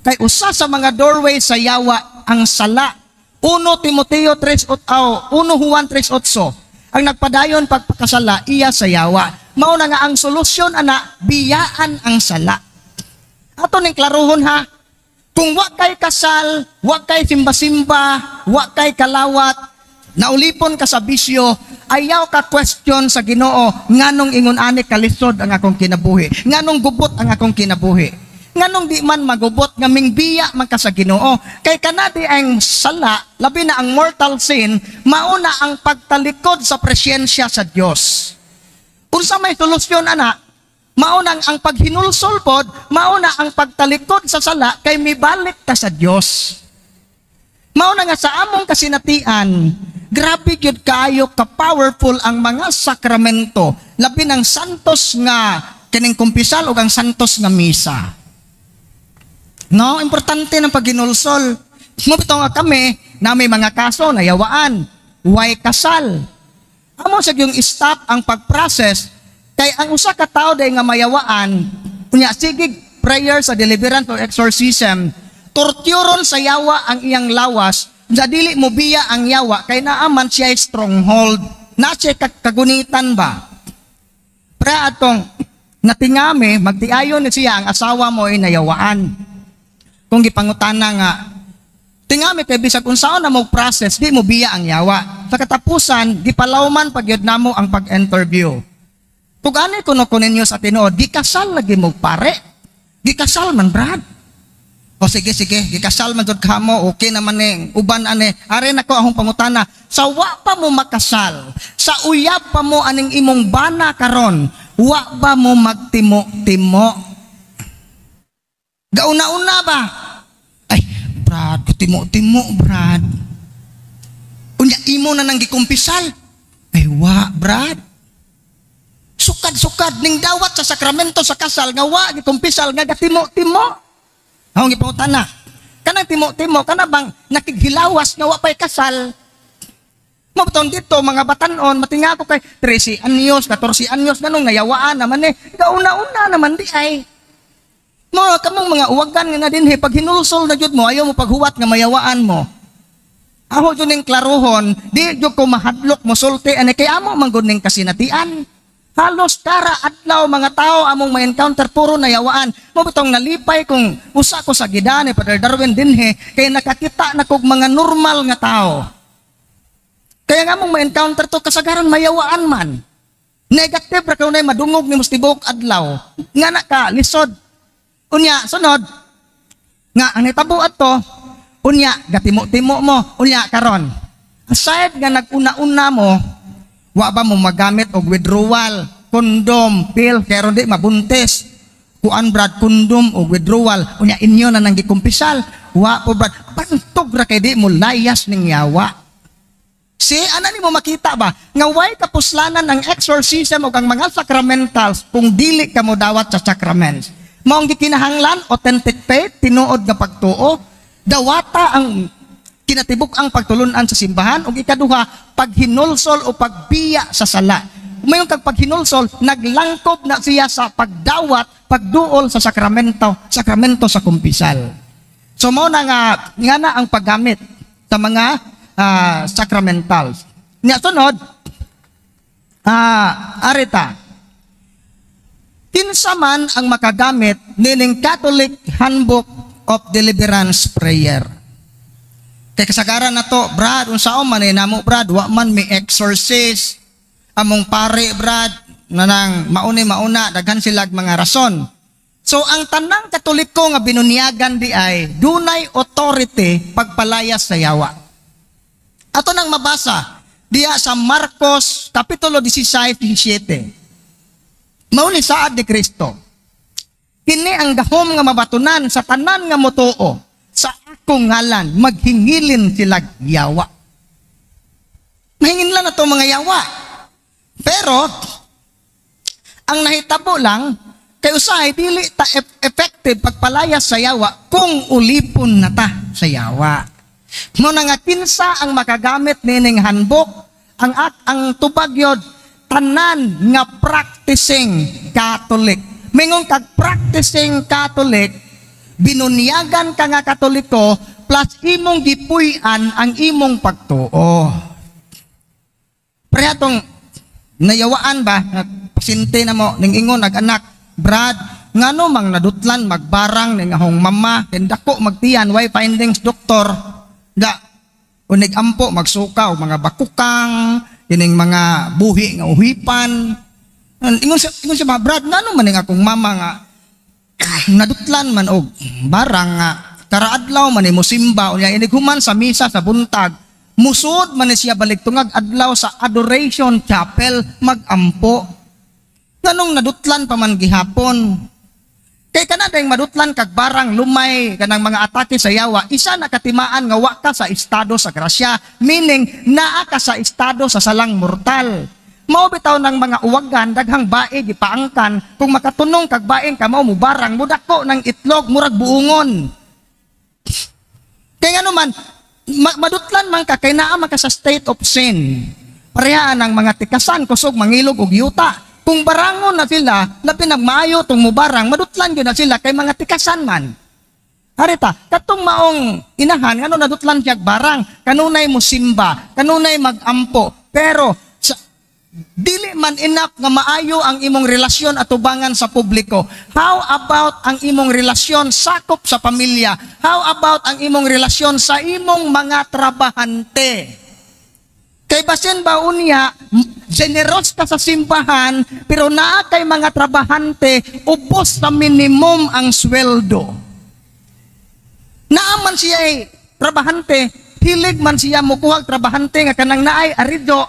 kay usa sa mga doorway sa yawa ang sala. 1 Timoteo 3:1 Juan 3:8 ang nagpadayon pagpakasala iya sa yawa. Mao na nga ang solusyon ana, biyaan ang sala. Ato ning klaruhon ha. Kung wa kay kasal, wa kay simba-simba, wa kay kalawat, naulipon ka sa bisyo, ayaw ka question sa Ginoo, nganong ingon ani kalisod ang akong kinabuhi, nganong gubot ang akong kinabuhi, nganong di man magubot nga mingbiya man ka sa Ginoo. Kay kanadi ang sala, labi na ang mortal sin, mauna ang pagtalikod sa presyensya sa Dios. Unsa may solusyon ana? Maunang ang paghinulsol pod, mauna ang pagtalikod sa sala kay mibalik ka sa Dios. Mauna nga sa among kasinatian, grabe gyud kaayo ka powerful ang mga sakramento, labi ng santos nga kining kumpisal ug ang santos nga misa. No, importante ng paghinulsol. Mubito nga kami na may mga kaso na yawaan, way kasal. Amo sa yung stop ang pag-process. Kay ang usa ka tawo day nga mayawaan, unya sige prayer sa deliverance or exorcism, torturon sa yawa ang iyang lawas, sa dili mo biya ang yawa kay naaman siya stronghold. Na siya kagunitan ba? Para atong natingami, magtiayon ni siya ang asawa mo ay nayawaan. Kung gipangutana nga, tingami kay bisag kung saan na mo process, di mo biya ang yawa. Sa katapusan, gipalawman pagyud namo ang pag-interview. Kung ano kuno ninyo sa tinuod, gikasal lagi mo pare. Gikasal man, brad. O sige, gikasal man dod kamo, okay naman eh. Uban ane, are na ko akong pangutana. Sa wa pa mo makasal, sa uyab pa mo aning imong bana karon, wa ba mo magtimo-timo? Gauna-una ba? Ay, brad, timo-timo, brad. Unya, imo na nang gikumpisal. Ay, wa, brad. Sukad-sukad ning dawat sa sakramento sa kasal nga wa gikumpisal nga gatimo-timo. Hawng gipangutana. Kanang timo-timo kana bang nakighilawas nga wa pay kasal? Mabuton dito mga batanon matinga ko kay 13 anyos, 14 anyos nanong nayawaan naman eh. Kauna-una naman di ay. Mo kamong mga uwagan nga dinhi pag hinulsol na jud mo ayaw mo paghuwat nga mayawaan mo. Aho jud ning klaruhon, di jud ko mahadlok mo sulti ani kay amo man gud ning kasinatian. Halos kara adlaw mga tao among ma-encounter puro nayawaan. Mabutong nalipay kung usa ko sa gida ni Father Darwin dinhi kay nakakita na kog mga normal nga tao. Kaya nga among ma-encounter to kasagaran mayawaan man. Negative ra kanunay madungog ni mustibok adlaw. Nga na ka lisod. Unya sunod nga ang nitabo ato unya gatimo-timo mo unya karon. Aside nga naguna-una mo, wa ba mo magamit og withdrawal, kondom, pill, kaya di mabuntis. Kuan brad, kondom o withdrawal, unya inyo na nang gikumpisal. Wa po brad, pantog ra kay di mo layas ning yawa. Si, ana ni mo makita ba? Nga way kapuslanan ang exorcism o ang mga sacramentals kung dili ka mo dawat sa sacraments. Maong gikinahanglan, authentic faith, tinuod nga pagtuo, dawata ang kinatibuk ang pagtulunan sa simbahan o ikaduha paghinulsol o pagbiya sa sala. Mayon kag paghinulsol naglangkob na siya sa pagdawat, pagduol sa sakramento sa kumpisal. So mo na nga na ang paggamit sa mga sacramentals. Nya sunod arita. Kinsa man ang makagamit nining Catholic Handbook of Deliverance Prayer. Kay kasagaran na to, brad, unsaon man namo brad, wa man may exorcist, among pare brad, nanang mauna, daghan sila mga rason. So ang tanang Katoliko nga binunyagan di ay, dunay authority pagpalayas sa yawa. Ato nang mabasa, diya sa Marcos, Kapitulo 16:17. Mauni saad ni Kristo, kini ang gahom nga mabatunan sa tanan nga motoo, sa akong ngalan, maghingilin sila yawa. Mahingin lang na ito mga yawa. Pero, ang nahitabo lang, kay usahay, dili ta effective pagpalayas sa yawa kung ulipon na ta sa yawa. Muna nga kinsa ang makagamit nining handbook, ang tubag yod, tanan nga practicing Catholic. Mingon kag practicing Catholic, binunyagan ka nga Katoliko plus imong gipuy-an ang imong pagtuo. Pareha tong nayawaan ba, pasyente na mo, ning ingon, nag-anak, Brad, ngano mang nadutlan magbarang ning ahong mama, kendako magtiyan, why findings doktor, da, unig ampo, magsukaw, mga bakukang, ining mga buhi nga uhipan. Ingon siya, Brad, ngano man ning akong mama nga, nadutlan man og barang nga, karaadlaw man mo simba, unya inighuman sa misa sa buntag, musod man siya balik tungag adlaw sa adoration chapel magampo. Nganong nadutlan pa man gihapon? Kay kana dayang madutlan kag barang lumay kanang mga atake sa yawa, isa nakatimaan nga wa ka sa estado sa grasya, meaning naa ka sa estado sa salang mortal. Mao bitaw ng mga uwagan daghang bae gipaangkan, kung makatunong kag baeng ka mao mo barang mudako ng itlog murag buungon. Kaya nga naman, madutlan man ka, kay naa man ka sa state of sin. Parehaan ang mga tikasan, kusog, mangilog, ug yuta. Kung barangon na sila, labi nagmaayo tong mubarang, madutlan yun na sila, kay mga tikasan man. Harita, katong maong inahan, ano nadutlan siya barang, kanunay mo simba, kanunay magampo, pero dili man enough nga maayo ang imong relasyon at ubangan sa publiko. How about ang imong relasyon sakop sa pamilya? How about ang imong relasyon sa imong mga trabahante? Kay basin ba unya, generous ka sa simbahan, pero naa kay mga trabahante, ubos sa minimum ang sweldo. Naaman siya trabahante, hilig man siya mukuhag trabahante nga kanang naay aridyo,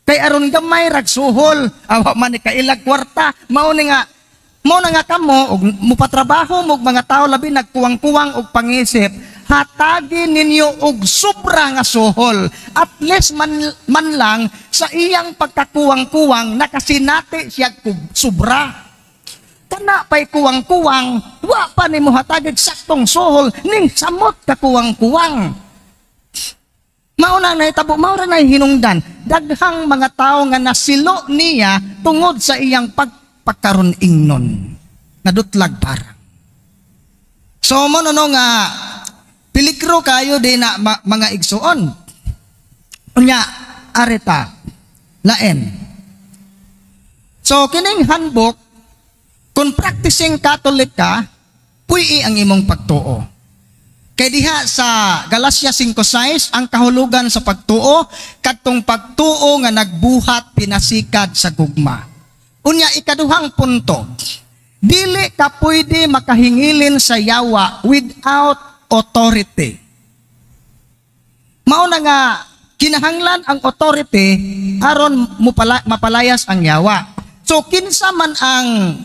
kay aron gamay ragsuhol, awa man ni kailag kwarta, mao na nga kamo og mupatrabaho mo mga tao labi nagkuwang-kuwang og pangisip, hatagin ninyo og sobra nga suhol, at least man lang sa iyang pagkakuwang-kuwang nakasinati siya sobra. Kana pay kuwang-kuwang, wa pa nimo hatagid saktong suhol ning samot ka kuwang-kuwang. Mauna na itabo, maura na hinungdan. Daghang mga tao nga nasilo niya tungod sa iyang pagpakaroon ingnon. Nadutlag parang. So, mo nga, pilikro kayo din na mga igsuon. Unya, areta, laen. So, kining handbook, kung practicing Catholic ka, puyi ang imong pagtuo. Kay diha sa Galacia 5:6 ang kahulugan sa pagtuo, kadtong pagtuo nga nagbuhat pinasikad sa gugma. Unya ikaduhang punto, dili ka pwede makahingilin sa yawa without authority. Mao na nga kinahanglan ang authority aron mapalayas ang yawa. So kinsa man ang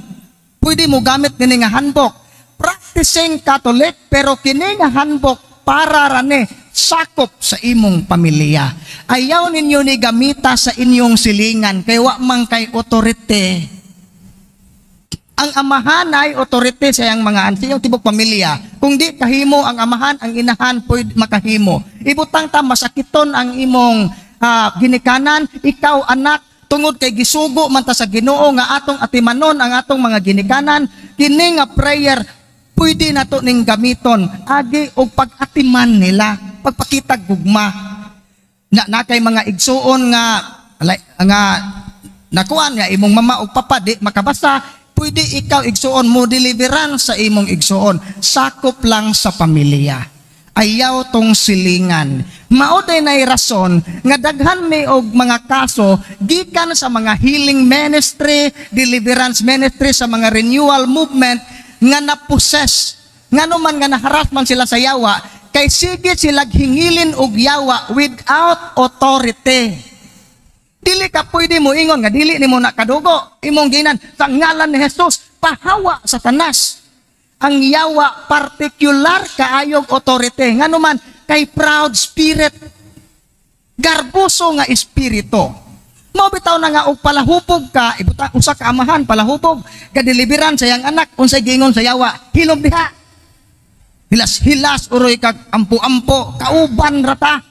pwede mo gamit nini nga handbook? Practicing Catholic, pero kini nga handbook para rane sakop sa imong pamilya. Ayaw ninyo ni gamita sa inyong silingan kay wa man kay otorite. Ang amahan ay otorite sa iyang mga ansiyong tibok pamilya. Kung di kahimo ang amahan, ang inahan pwede makahimo. Ibutang ta masakiton ang imong ginikanan, ikaw anak, tungod kay gisugo man ta sa Ginoo nga atong atimanon ang atong mga ginikanan, kini nga prayer pwede na to ning gamiton agi og pag-atiman nila, pagpakitag gugma. Na kay mga igsuon nga nakuan nga imong mama o papa di makabasa, pwede ikaw igsuon mo deliveran sa imong igsuon. Sakop lang sa pamilya. Ayaw tong silingan. Mao day nay rason nga daghan may og mga kaso gikan sa mga healing ministry, deliverance ministry, sa mga renewal movement nga na-possess, nga naman nga naharas man sila sa yawa, kay sige sila hingilin og yawa without authority. Dili ka pwede mo ingon nga dili nimo nakadugo, imong ginan sa ngalan ni Jesus, pahawa Satanas. Ang yawa particular kaayog authority, nga naman kay proud spirit, garbuso nga espiritu. Mao bitaw na nga og palahupog ka, ibuta usa ka amahan palahupog, kadeliveran sa iyang anak unsay gingon sa yawa, hilom diha. Hilas-hilas uroy kag ampo-ampo, kauban rata.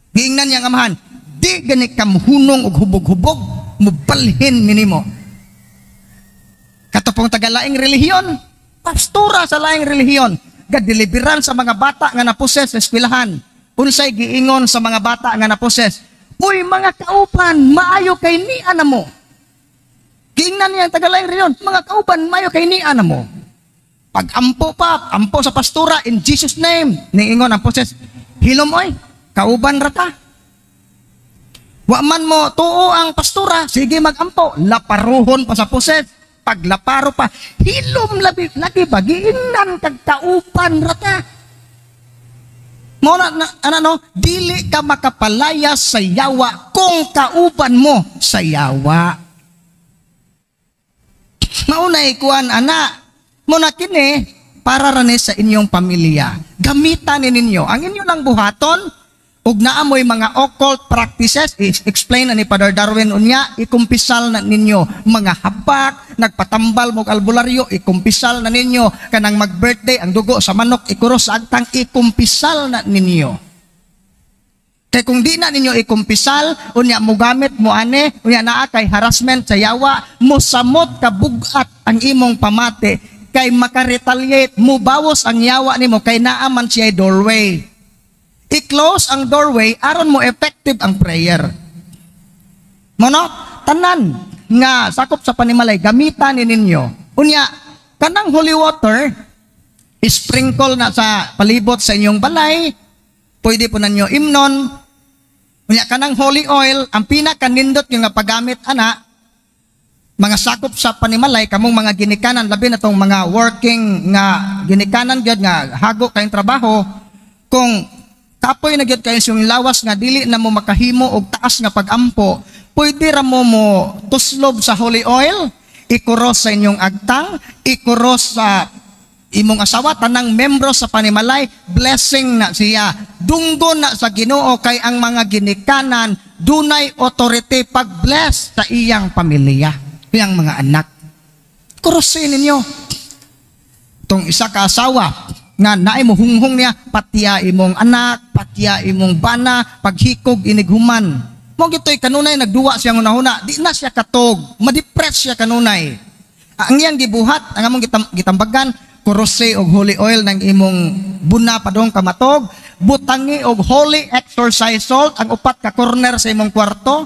Giingnan yang amahan, di gani kamhunong og hubog-hubog, mubalhin minimo. Katapong tagalaing relihiyon, pastora sa laing relihiyon, gadeliberan sa mga bata nga naposes sa eskwelahan. Unsay giingon sa mga bata nga naposes? Uy, mga kauban, maayo kay ni ana mo. Giingnan niya ang tagalaing relihiyon, mga kauban, maayo kay ni ana mo. Pag-ampo pa, ampo sa pastora, in Jesus' name, niingon ang poses, hilom oy, kauban rata. Wa man mo tuo ang pastora, sige mag-ampo, laparuhon pa sa poses, paglaparo pa, hilom lagi ba, giingnan kag kauban rata. Mo dili ka makapalaya sa yawa kung kauban mo sa yawa. Maunay kuan ana, mo na kini para rani sa inyong pamilya. Gamitan ninyo ang inyo lang buhaton ug naamoy mga occult practices, explain ni Father Darwin unya, ikumpisal na ninyo mga habak, nagpatambal mo albularyo, ikumpisal na ninyo kanang mag-birthday ang dugo sa manok ikuros sa agtang, ikumpisal na ninyo. Kay kung di na ninyo ikumpisal, unya mo gamit mo ane, unya naa kay harassment sa yawa, mo samot ka bugat ang imong pamati, kay makaretaliate, mo bawas ang yawa nimo kay naaman siya doorway. I-close ang doorway aron mo effective ang prayer. Mono, tanan nga sakop sa panimalay gamitan ninyo. Unya, kanang holy water sprinkle na sa palibot sa inyong balay. Pwede po nanyo imnon. Unya, kanang holy oil, ang pinakanindot yung nga paggamit ana, mga sakop sa panimalay kamong mga ginikanan, labi na tong mga working nga ginikanan gyud nga hago kayong trabaho, kung kapoy na gyud kayo yung lawas nga dili na mo makahimo og taas nga pagampo, pwede ra mo tuslob sa holy oil, ikuros sa inyong agtang, ikuros sa imong asawa, tanang membro sa panimalay, blessing na siya. Dunggo na sa Ginoo kay ang mga ginikanan dunay authority pag-bless sa iyang pamilya, iyang mga anak. Kurosin ninyo. Tong isa ka asawa nga naay mo hunghong niya, patya imong anak, patya imong bana, paghikog inighuman. Mo gitoy kanunay nagduwa siya hunahuna, di na siya katog, ma-depress siya kanunay. Ang iyang gibuhat, ang among gitambagan, kurose og holy oil ng imong buna padong kamatog, butangi og holy exorcise salt ang upat ka corner sa imong kwarto.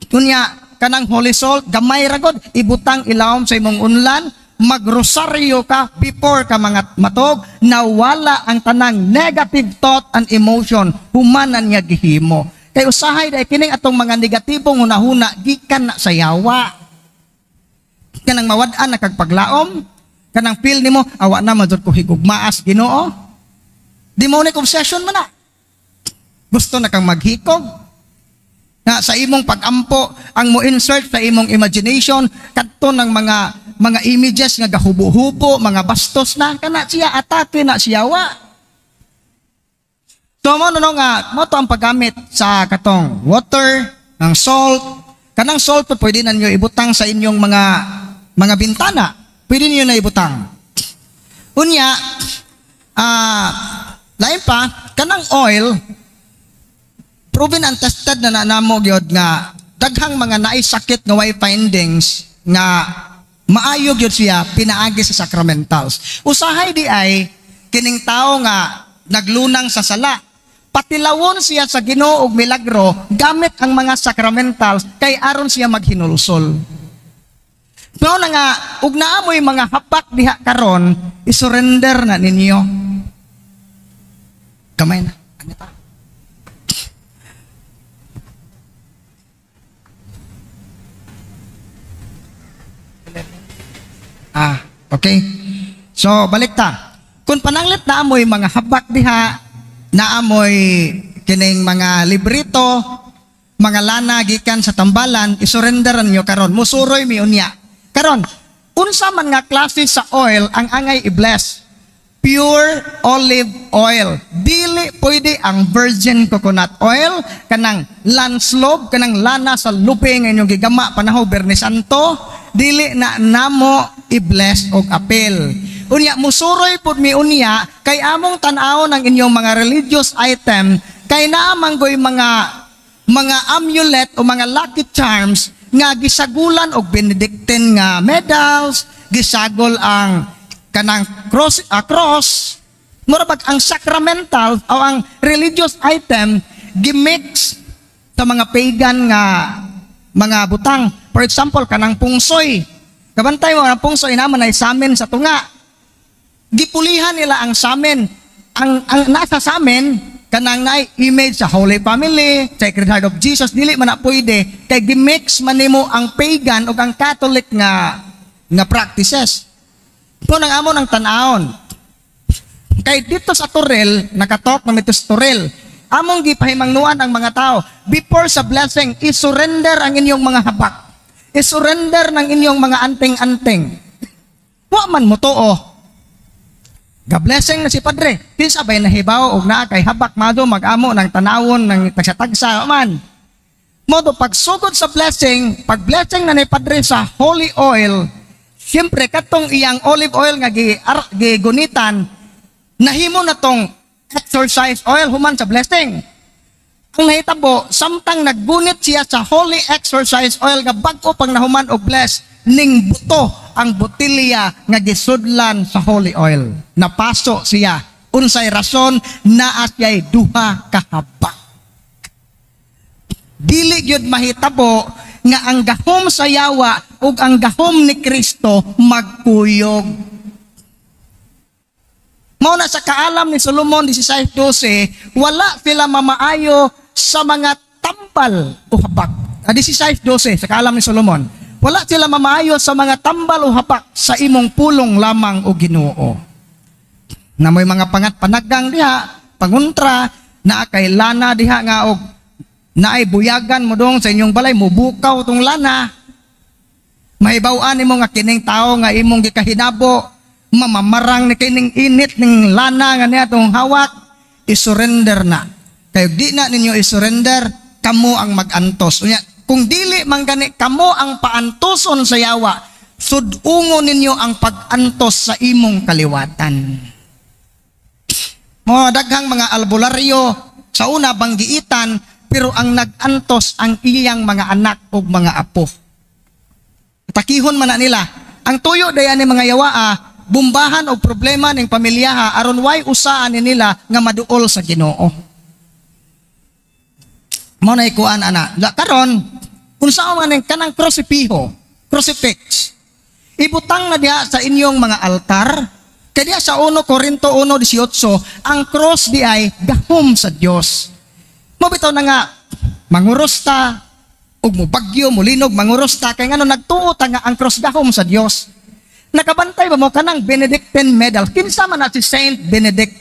Kunya kanang holy salt, gamay ra gud, ibutang ilawom sa imong unlan, magrosaryo ka before ka mga matog, nawala ang tanang negative thought and emotion, humanan niya gihimo. Kay usahay dahil kining atong mga negatibong hunahuna, gikan na sa yawa. Kanang mawad-an na kagpaglaom, kanang feel nimo, awa na madod ko higugmaas Ginoo. Demonic obsession man na. Gusto na kang maghikog. Na sa imong pagampo, ang mo insert sa imong imagination, kadto ng mga images nga gahubo-hubo, mga bastos na, kana siya, atake na siyawa. So, mo nga, mo to ang paggamit sa katong water, ng salt. Kanang salt, pwede na nyo ibutang sa inyong mga bintana. Pwede niyo na ibutang. Unya, lain pa, kanang oil, proven and tested na nanamo gyud nga daghang mga naisakit nga way findings nga maayo gyud siya pinaagi sa sacramentals. Usahay di ay kining tao nga naglunang sa sala, patilawon siya sa Ginoo og milagro gamit ang mga sacramentals kay aron siya maghinulsol. Mao na nga ug naamoy mga hapak diha karon, isurrender na ninyo. Kamay na. Ano ta? Okay. So, balik ta. Kung pananglit na amoy mga habak diha, na amoy kining mga librito, mga lana gikan sa tambalan, isurrenderan nyo karon. Musuroy mi unya. Karon, unsa man nga klase sa oil ang angay i-bless? Pure olive oil. Dili pwede ang virgin coconut oil, kanang lanslog, kanang lana sa luping inyong gigama panahaw Bernes Santo, dili na namo i-bless og apel. Unya, musuroy pud mi unya, kay among tan-aw ng inyong mga religious item, kay naamanggoy mga amulet o mga lucky charms nga gisagulan og Benedictine nga medals, gisagol ang kanang cross murabag ang sacramental o ang religious item gimix sa mga pagan nga mga butang. For example, kanang pungsoy. Kabantay mo, ang pungsoy naman ay samin sa tunga. Gipulihan nila ang samin. Ang nasa samin, kanang na image sa Holy Family, Sacred Heart of Jesus, dili man na pwede. Kay gimix man nimo ang pagan o ang Catholic nga practices. Ito nang amo ng tanahon. Kay dito sa Turel, nakatok na ito sa Turel, among gipahimangnuan ang mga tao, before sa blessing, isurrender ang inyong mga habak. Isurrender ng inyong mga anting-anting. Wa man mo to, oh. Ga-blessing na si Padre. Pinsa ba'y nahibaw o na kay habak mado mag-amo ng tanawon ng tagsa-tagsa man. Modo pagsugod sa blessing, pag-blessing na ni Padre sa holy oil, siyempre katong iyang olive oil nga gigunitan, nahimo na tong exorcise oil human sa blessing. Ang nahitabo, samtang naggunit siya sa holy exorcise oil nga bago pang nahuman og bless, ning buto ang botilya nga gisudlan sa holy oil. Napaso siya. Unsay rason naa siya'y duha ka habak. Dili gyud mahitabo nga ang gahom sa yawa ug ang gahom ni Kristo magkuyog. Mao na sa kaalam ni Solomon 16:12, wala sila mamaayo sa mga tambal o habak. 16:12 sa kaalam ni Solomon. Wala sila mamaayo sa mga tambal o habak sa imong pulong lamang o Ginoo. Na may mga panaggang diha, panguntra, na kay lana diha nga og naay buyagan mo dong sa inyong balay, mubukaw tong lana. Mahibaw-an nimo nga kining tao nga imong gikahinabo, mamamarang ni kining init ning lana nga niya tong hawak, isurrender na. Kaya di na ninyo isurrender, kamo ang mag-antos. Kung dili man gani kamo ang paantoson sa yawa, sudungo ninyo ang pag-antos sa imong kaliwatan. Mga daghang mga albularyo, sa una banggiitan, pero ang nag-antos ang iyang mga anak o mga apo. Takihon man na nila. Ang tuyo dayan ni mga yawa, bumbahan o problema ng pamilyaha aron way usaan ni nila nga maduol sa Ginoo. Mao na ikuan ana. Karon unsa man ning kanang crucifix. Ibutang na diha sa inyong mga altar. Kay diha sa 1 Corinto 1:18, ang cross di ay gahom sa Dios. Mo bitaw na nga manguros ta ug mo bagyo mo linog manguros ta kay ngano nagtuo ta nga ang cross gahom sa Dios. Nakabantay ba mo kanang Benedictine medal? Kinsa man na si Saint Benedict?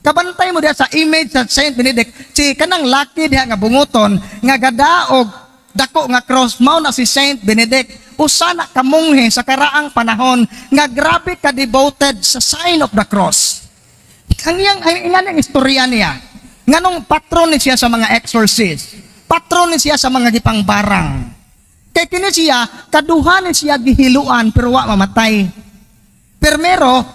Kabantay mo diha sa image sa Saint Benedict, si kanang laki diha nga bunguton nga gadaog dako nga cross, mao na si Saint Benedict. Usa na kamunghe sa karaang panahon nga grabe ka devoted sa sign of the cross. Ang iyang istorya niya, nganong patron ni siya sa mga exorcist, patron ni siya sa mga gipangbarang. Kay kini siya, kaduhan ni siya gihiluan pero wa mamatay. Permero,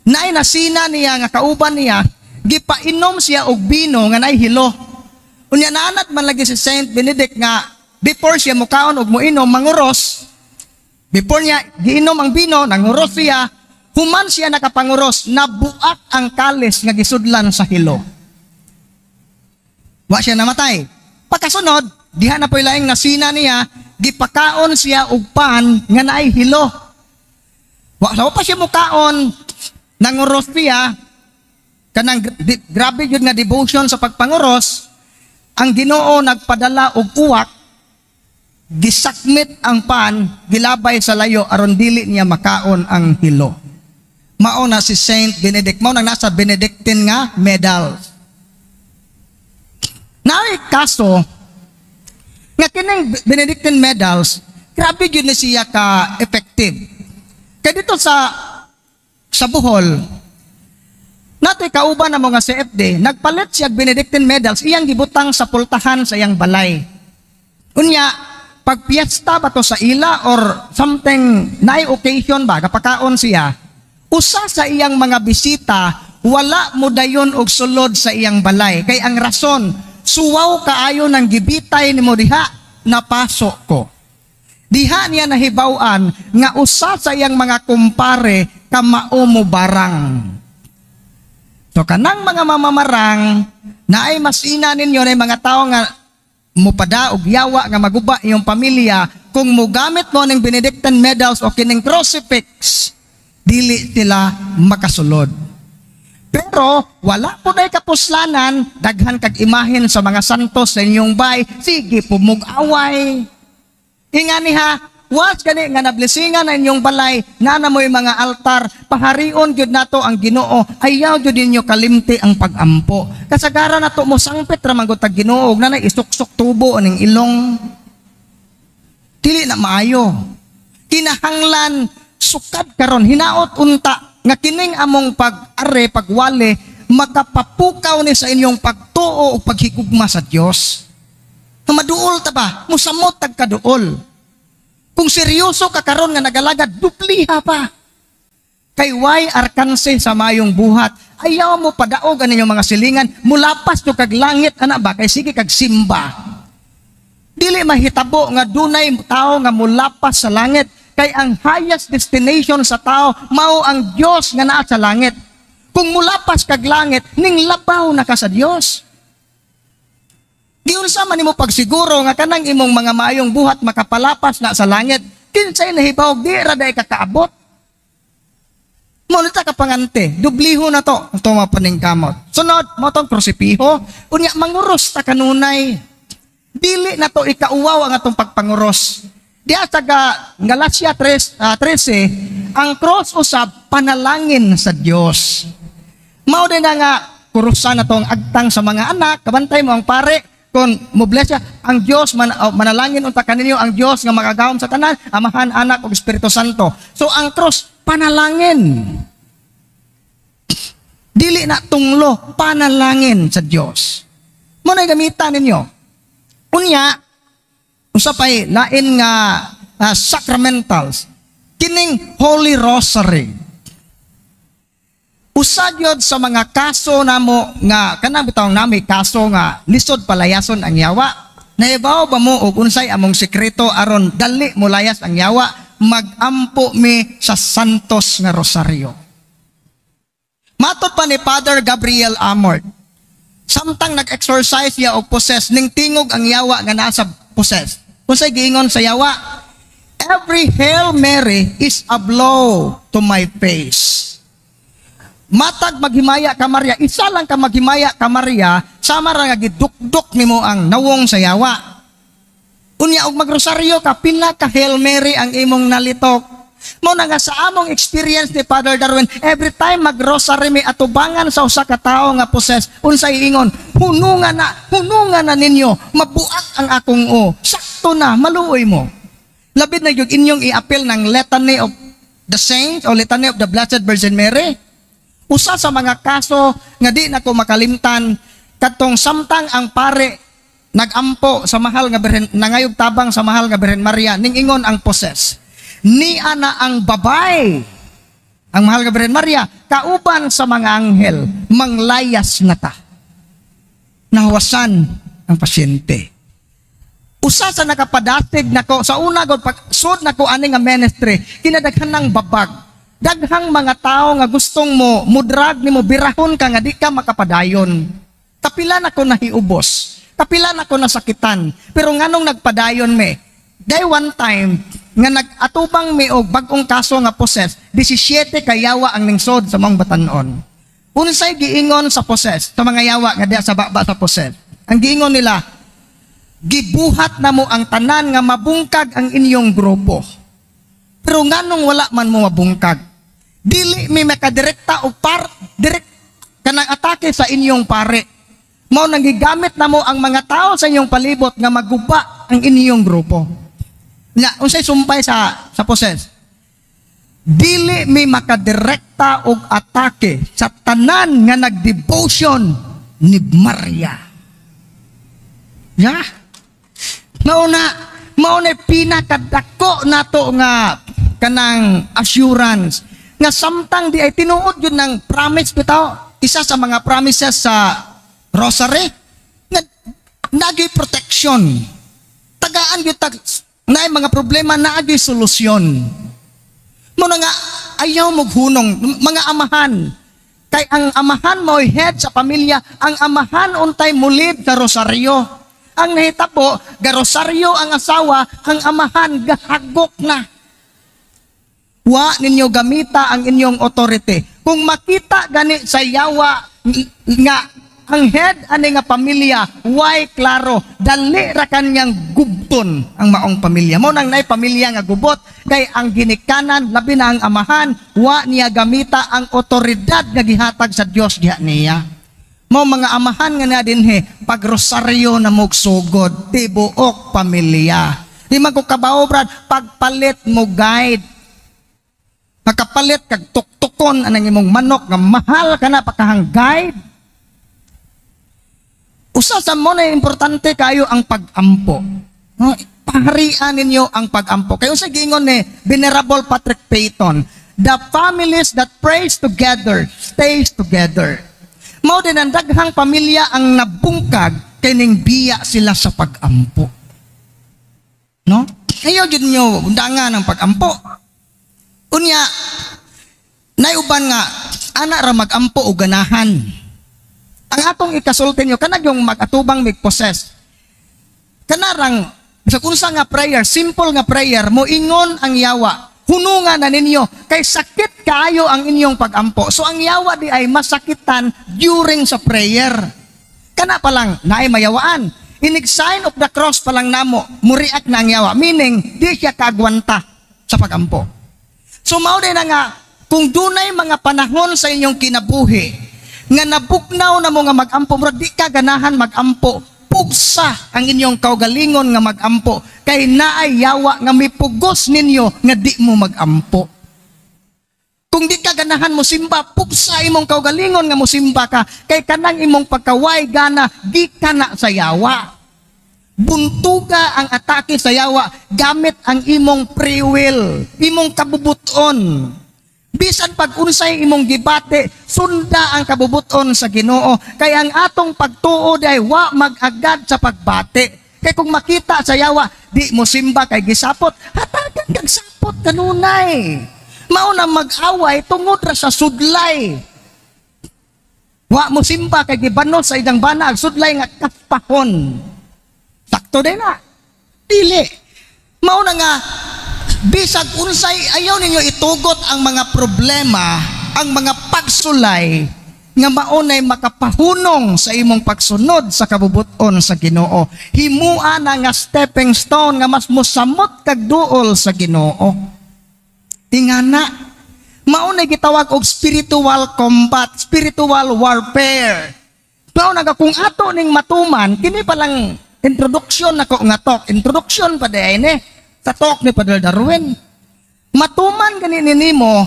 naay nasina niya nga kauban niya, gipainom siya og bino nga naay hilo. Unya naanat man lagi si Saint Benedict nga before siya mukaon og moinom manguros, before niya giinom ang bino, nanguros siya, human siya nakapanguros, nabuak ang kalis nga gisudlan sa hilo. Wa siya namatay. Pagkasunod, diha na po'y laing nasina niya, gipakaon siya og pan nga naay hilo. Wa pa siya mukaon, nanguros siya, kanang grabe yun nga devotion sa pagpanguros, ang Ginoo nagpadala og uwak, gisakmit ang pan, gilabay sa layo aron dili niya makaon ang hilo. Mao na si Saint Benedict, mao nang nasa Benedictine nga medal. Naay kaso nga kining Benedictine medals, grabe yun na siya ka effective. Kaya dito sa Bohol, nato'y kauban na mga CFD, nagpalit siya Benedictine medals, iyang gibutang sa pultahan sa iyang balay. Unya, pag piyesta ba to sa ila or something, naay occasion ba, kapakaon siya, usa sa iyang mga bisita, wala mo dayon og sulod sa iyang balay. Kay ang rason, suwaw kaayo ng gibitay ni mo diha, napasok ko. Diha niya nahibaw-an nga usa sa iyang mga kumpare kamao mo barang. So kanang mga mamamarang na ay masina ninyo na mga tao nga mupada og yawa nga maguba iyong pamilya, kung mugamit mo ng Benedictine medals o kining crucifix, dili sila makasulod. Pero wala po na kapuslanan, daghan kag imahen sa mga santos sa inyong bay, sige pumug-away. Ingani ha, was gani nga nablesingan na inyong balay, na mo'y mga altar, paharion gyud nato ang Ginoo, ayaw gyud ninyo kalimti ang pagampo. Kasagaran nato mo sangpit ra man gud tag Ginoo, na isuksok tubo aning ilong. Dili na maayo. Kinahanglan sukad karon, hinaot unta nga kining among pag-are, pagwali, makapapukaw ni sa inyong pagtuo o paghigugma sa Dios. Na maduol ta ba? Musamot tag kaduol. Kung seryoso ka karon nga nagalagad, dupliha pa. Kay way arkanse sa mayong buhat, ayaw mo padaog ang inyong mga silingan, mulapas to kag langit, ana ba? Kay sige kag simba. Dili mahitabo nga dunay tao nga mulapas sa langit, kay ang highest destination sa tao mao ang Dios nga naa sa langit. Kung mulapas kag langit, ning labaw na ka sa Dios. Giunsa man nimo pagsiguro nga kanang imong mga maayong buhat makapalapas na sa langit, kinsay nahibaw di ra day kakaabot. Mo nita ka pangante, dubliho na to, ito mapaning kamot. Sunod mo tong krusipiho, unya manguros ta kanunay. Dili na to ikauwaw ang atong pagpanguros. Diya sa Galatia 13, ang cross usab panalangin sa Dios. Mao din nga kurusan na tong agtang sa mga anak, kabantay mo ang pare, kung mo-bless siya, ang Diyos, manalangin unta kaninyo ang Diyos nga makagahom sa tanan, Amahan, Anak, ug Espiritu Santo. So ang cross, panalangin. Dili na tunglo, panalangin sa Diyos. Muna gamitan ninyo. Unya, usapay, lain nga sacramentals, kining Holy Rosary. Usad yun sa mga kaso namo nga kanang bitawng nami kaso nga lisod palayason ang yawa. Nahibaw ba mo og unsay among sekreto aron dali mo layas ang yawa? Magampo mi sa santos nga rosaryo. Matud pa ni Father Gabriel Amort, samtang nag-exercise siya og possess, ning tingog ang yawa nga nasa possess. Unsay giingon sa yawa? Every Hail Mary is a blow to my face. Matag maghimaya ka Maria, isa lang ka maghimaya ka Maria, sama ra nga gidukdok nimo ang nawong sa yawa. Unya og magrosaryo ka, pila ka Hail Mary ang imong nalitok. Mao na nga sa among experience ni Father Darwin, every time magrosary mi atubangan sa usa ka tawo nga possess, unsay ingon, hunungan na ninyo, mabuak ang akong o. Sakto na, maluoy mo. Labid na yung inyong i-appeal ng Litany of the Saints o Litany of the Blessed Virgin Mary. Usa sa mga kaso nga di na ko makalimtan, katong samtang ang pare nagampo sa mahal nga Birhen, nangayog tabang sa mahal nga Birhen Maria, ning ingon ang possess, ni ana ang babay, ang mahal nga Birhen Maria, kauban sa mga anghel, manglayas na ta. Nahawasan ang pasyente. Usa sa nakapadasig nako sa una gud pagsud nako ani nga ministry, kinadaghan ng babag. Daghang mga tao nga gustong mo mudrag nimo birahon ka nga di ka makapadayon. Kapila na ko nahiubos. Kapila na ko nasakitan. Pero nganong nagpadayon me? Day one time nga nagatubang mi og bag-ong kaso nga possess, 17 kayawa ang ningsod sa mga batanon. Unsay giingon sa possess, sa mga yawa nga diha sa baba sa possess. Ang giingon nila, gibuhat na mo ang tanan nga mabungkag ang inyong grupo. Pero nganong wala man mo mabungkag? Dili mi makadirekta o direct kanang atake sa inyong pare. Mao nang gigamit na mo ang mga tao sa inyong palibot nga maguba ang inyong grupo. Nya unsay sumpay sa possess? Dili mi makadirekta og atake sa tanan nga nagdevotion ni Maria. Ya. Mao na pinakadako nato nga kanang assurance nga samtang di ay tinuod yun ng promise bitaw, isa sa mga promises sa rosary nga nagay protection, tagaan yun na mga problema, naagay solusyon. Muna nga ayaw mo hunong mga amahan. Kay ang amahan mo head sa pamilya, ang amahan untay mulid sa rosaryo. Ang nahitabo, garosaryo ang asawa, ang amahan gahagok na. Wa ninyo gamita ang inyong authority. Kung makita gani sa yawa nga ang head ani nga pamilya, why klaro, dali ra kanyang gubton ang maong pamilya. Mo nang nay pamilya nga gubot, kay ang ginikanan, labi na ang amahan, wa niya gamita ang otoridad nga gihatag sa Dios diha niya. Mo mga amahan nga na dinhi, pag rosaryo na mogsugod, tibuok pamilya. Di man ko kabaw, brad, pagpalit mo guide. Pagkapalit kag tuktukon anang imong manok nga mahal ka na pakahang guide. Usa sa mo na importante kayo ang pag-ampo. No? Paharian ninyo ang pag-ampo. Kayo sa gingon ni Venerable Patrick Peyton, the families that prays together stays together. Mao din ang daghang pamilya ang nabungkag kay ning biya sila sa pag-ampo. No? Ayaw jud nyo undangan ang pag-ampo. Unya, nayuban nga ana ra mag-ampo og ganahan. Ang atong ikasulti nyo, kanag yung mag-atubang mig-possess. Kanarang, sa kunsa nga prayer, simple nga prayer, moingon ang yawa, hunungan na ninyo, kay sakit kaayo ang inyong pag-ampo. So ang yawa di ay masakitan during sa prayer. Kana pa lang, naay mayawaan. Inig sign of the cross pa lang namo, muriak na ang yawa. Meaning, di siya kagwanta sa pag-ampo. So mao din na nga, kung dunay mga panahon sa inyong kinabuhi, nga nabuknaw na mo nga mag-ampo, murag di ka ganahan mag-ampo, pugsa ang inyong kaugalingon nga mag-ampo, kay naay yawa nga mipugos ninyo nga di mo mag-ampo. Kung di ka ganahan mo simba, pugsa imong kaugalingon nga mo simba ka, kay kanang imong pagkaway gana, di ka na sa yawa. Buntuga ang atake sa yawa, gamit ang imong free will, imong kabubuton. Bisan pag unsay imong gibate, sunda ang kabubuton sa Ginoo. Kaya ang atong pagtuo ay wa mag-agad sa pagbate. Kaya kung makita sa yawa, di mo simba kay gisapot, hatagan kag sapot kanunay. Mao na mag-away tungod ra sa sudlay. Wa mo simba kay gibanot sa idang banag, sudlay nga kapahon. Sakto din na. Dili. Mao na nga, bisag unsay ayaw ninyo itugot ang mga problema, ang mga pagsulay nga maunay makapahunong sa imong pagsunod sa kabubuton sa Ginoo. Himua na nga stepping stone nga mas mosamot kag duol sa Ginoo. Tingana, maunay gitawag og spiritual combat, spiritual warfare. Mao na kung ato ning matuman, kini pa lang introduction nako nga talk, introduction pa day ni sa talk ni Padre Darwin. Matuman ganini nimo,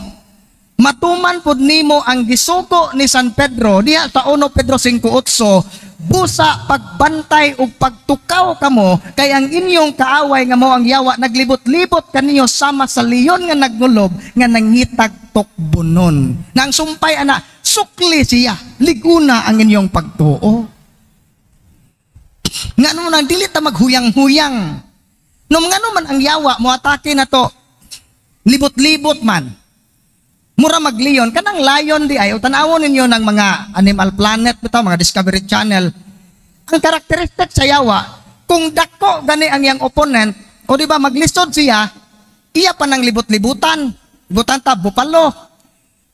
matuman pud nimo ang gisugo ni San Pedro diha sa 1 Pedro 5:8, busa pagbantay ug pagtukaw kamo kay ang inyong kaaway nga mao ang yawa naglibot-libot kaninyo sama sa leon nga nagnulob nga nangitag tukbunon. Nang sumpay ana, sukli siya, liguna ang inyong pagtuo. Nga naman ang dili ta maghuyang-huyang. No nga naman ang yawa mo atake na to, libot-libot man. Mura mag-lion, kanang lion di ay, o tanawon ninyo ng mga Animal Planet, ito, mga Discovery Channel. Ang karakteristik sa yawa, kung dako gani ang iyang opponent, o di ba maglisod siya, iya pa ng libot-libutan. Libutan ta, bupalo.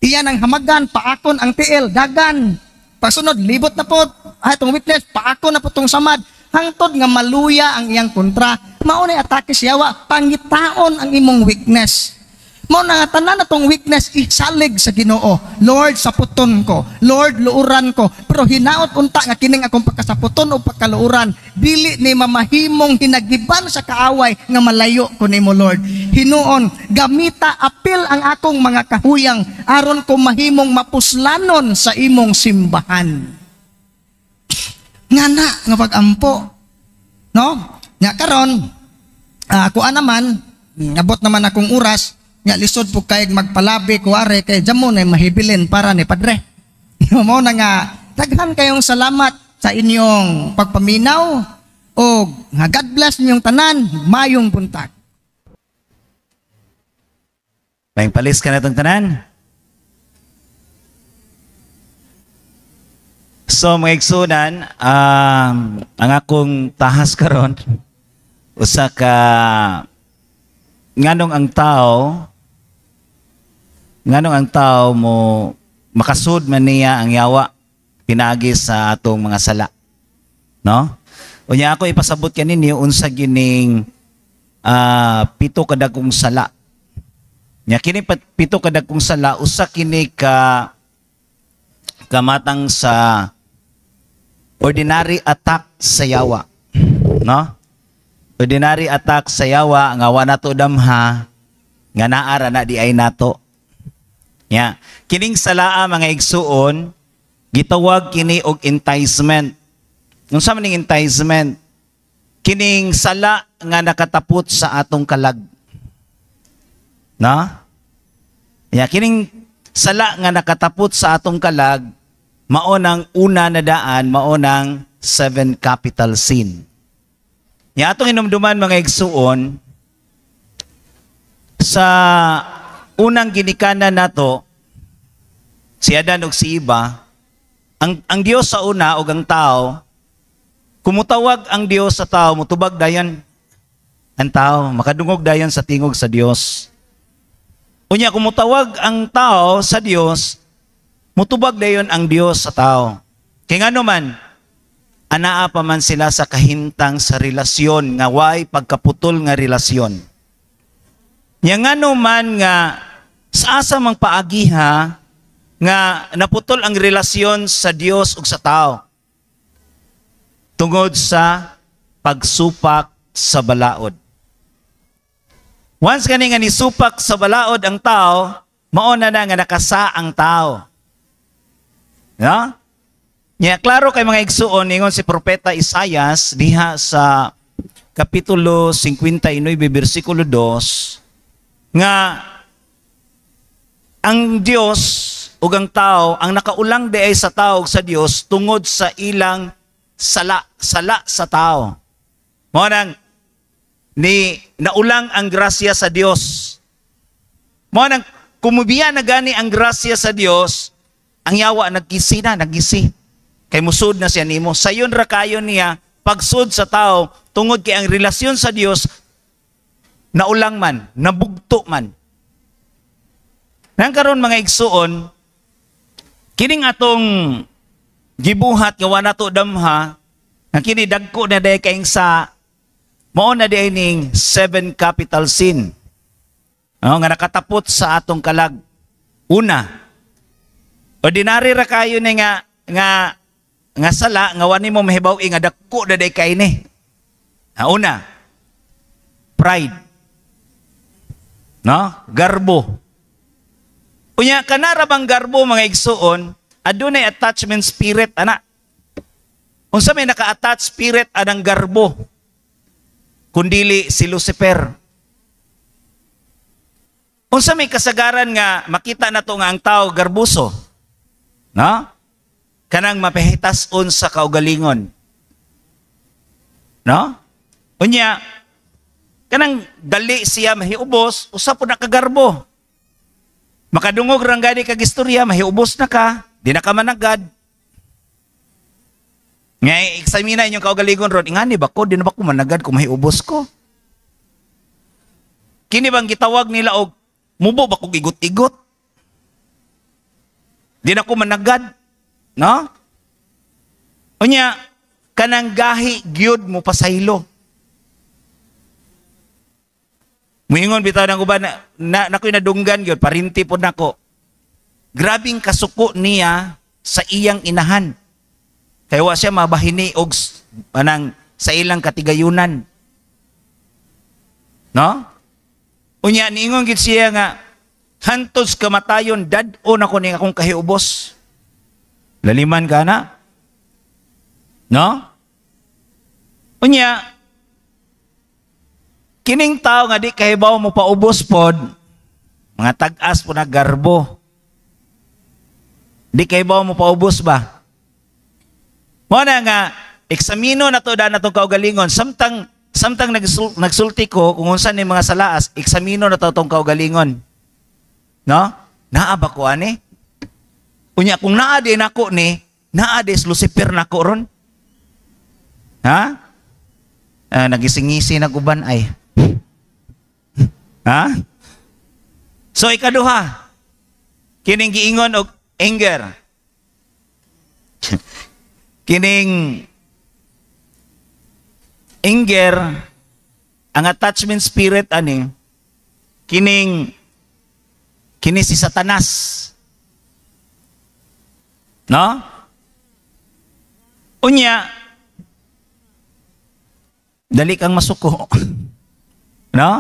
Iya ng hamagan, paakon ang tiil, dagan. Pagsunod, libot na po, itong witness, paakon na po itong samad. Hangtod nga maluya ang iyang kontra, maunay atake sa yawa, pangitaon ang imong weakness. Mao na nga tanan natong weakness isalig sa Ginoo. Lord, saputon ko. Lord, luuran ko. Pero hinaot unta nga kining akong pagkasaputon o pagkaluuran, dili ni mamahimong hinagiban sa kaaway nga malayo ko nimo, Lord. Hinuon, gamita apil ang akong mga kahuyang aron ko mahimong mapuslanon sa imong simbahan. Ngana nga pag-ampo. No? Nga karon, ako naman, nabot naman akong oras, nga lisod po kay magpalabi kuwari kay jamon ay mahibilin para ni Padre. Mo na nga daghan kayong salamat sa inyong pagpaminaw o nga God bless ninyong tanan, mayong buntag. Laing palis ka na itong tanan. So, mga igsunan, ang akong tahas karon usa ka nganong ang tao mo makasud man niya ang yawa pinagi sa atong mga sala. No? Unya ako ipasabot kaninyo unsa gining pito kadagkong sala. Nya kini pito kadagkong sala usa kini ka kamatang sa ordinary attack sa yawa. No? Ordinary attack sa yawa nga wa nato damha nga naara na di ay nato. Ya, kining salaa mga igsuon gitawag kini og enticement. Unsa man ning enticement? Kining sala nga nakatapot sa atong kalag. No? Ya, kining sala nga nakatapot sa atong kalag mao nang una na daan, mao nang 7 capital sin. Ya atong hinumduman mga igsuon sa unang ginikanan nato si Adan ug si Eva, ang Dios sa una ug ang tao, kumutawag ang Dios sa tao, mutubag dayon ang tao, makadungog dayon sa tingog sa Dios. Unya kumutawag ang tao sa Dios, mutubag dayon ang Dios sa tao. Kay ngano man anaa pa man sila sa kahimtang sa relasyon nga way pagkaputol nga relasyon. Nya ngano man nga sa asa mang paagiha nga naputol ang relasyon sa Dios ug sa tao. Tungod sa pagsupak sa balaod. Once kani nga nisupak sa balaod ang tao, mao na nga nakasa ang tao. No? Nya klaro kay mga igsuon ningon si propeta Isaias diha sa kapitulo 59 bersikulo 2 nga ang Dios ug ang tao ang nakaulang diay sa tao ug sa Dios tungod sa ilang sala sa tao. Mao nang ni naulang ang grasya sa Dios. Mao nang kumubiya na gani ang grasya sa Dios, ang yawa nagkisi. Kay musud na siya nimo. Sayon ra kayo niya pagsud sa tao tungod kay ang relasyon sa Dios naulang man, nabugto man. Nang karon mga igsuon, kining atong gibuhat nga wa nato damha, nga kini dagko na day kaing sa mao na day ning 7 capital sin. Nga nakatapot sa atong kalag. Una, ordinary ra kayo ni nga sala nga wani mo mahibaw nga dagko na day kay ni. Una, pride. No? Garbo. Unya kanara bang garbo mga igsuon, adunay attachment spirit ana. Unsa may naka-attach spirit anang garbo? Kundili si Lucifer. Unsa may kasagaran nga makita nato nga ang tao garbuso? No? Kanang mapahitas-on sa kaugalingon. No? Unya, kanang dali siya mahiubos, usa po nakagarbo. Makadungog rang gani kag istorya, mahiubos na ka, di na ka managad. Nga, eksamina inyong kaugalingon ron, ingani ba ko, di na ba ko managad kung mahiubos ko? Kini bang gitawag nila og, mubo ba kong igot-igot? Di na ko managad. No? Unya, kanang gahi gyud mo pasaylo. Muingon bitaw nang uban nakoy nadunggan gyud parinti pod nako. Grabing kasuko niya sa iyang inahan. Kay wa siya mabahini og anang sa ilang katigayunan. No? Unya niingon gid siya nga hantos kamatayon dad-o nako ning akong kahiubos. Laliman ka na? No? Unya, kining tao nga di kahibaw mo paubos pod, mga tag-as po na garbo. Di kahibaw mo paubos ba? Muna nga, eksamino na to na itong kaugalingon. Samtang nagsulti ko, kung unsan ni mga salaas, eksamino na to itong kaugalingon. No? Naa ba ko ani? Unya kung naa din ako ni, naa des Lucifer nako ron. Ha? Nagisingisi na guban ay. Ha? So ikaduha, kining giingon og anger. Kining anger, ang attachment spirit ani, kini si Satanas. No? Unya, dali kang masuko. No?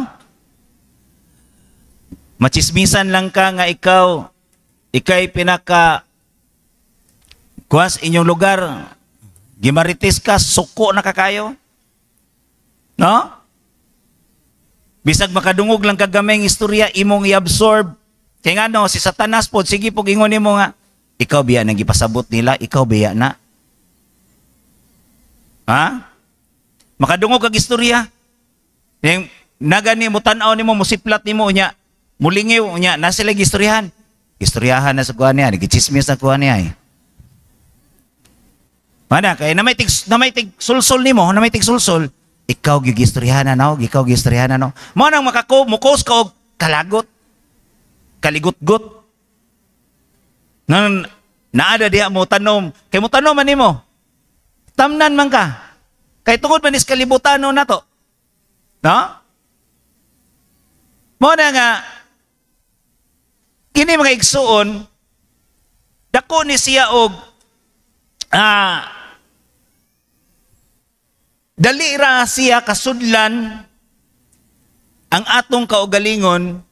Machismisan lang ka nga ikay pinaka kuwas inyong lugar, gimaritis ka, suko na kakayo. No? Bisag makadungog lang kagamay istorya, imong i-absorb. Kaya nga no, si Satanas po, sige po, ingon mo nga, ikaw biya nang ipasabot nila, ikaw biya na. Ha? Makadungog kag istorya. Yung nagani mo tanaw nimo musiplat nimo nya, mulingiw nya, nasa sila gistoryahan. Istoryahan na sa kuha niya, nagichismis na kuha niya. Mana, kaya na may tig sulsol nimo, na may tig sulsol, ikaw gigistoryahan na no, ikaw gigistoryahan na no. Mo nang mukos ka og kalagot, kaligot-got. Nang naada diha mo tanom, kay mo tanom man nimo. Tamnan man ka. Kay tungod man is kalibutan no nato. No? Mo na nga kini mga igsuon dako ni siya og dali ra siya kasudlan ang atong kaugalingon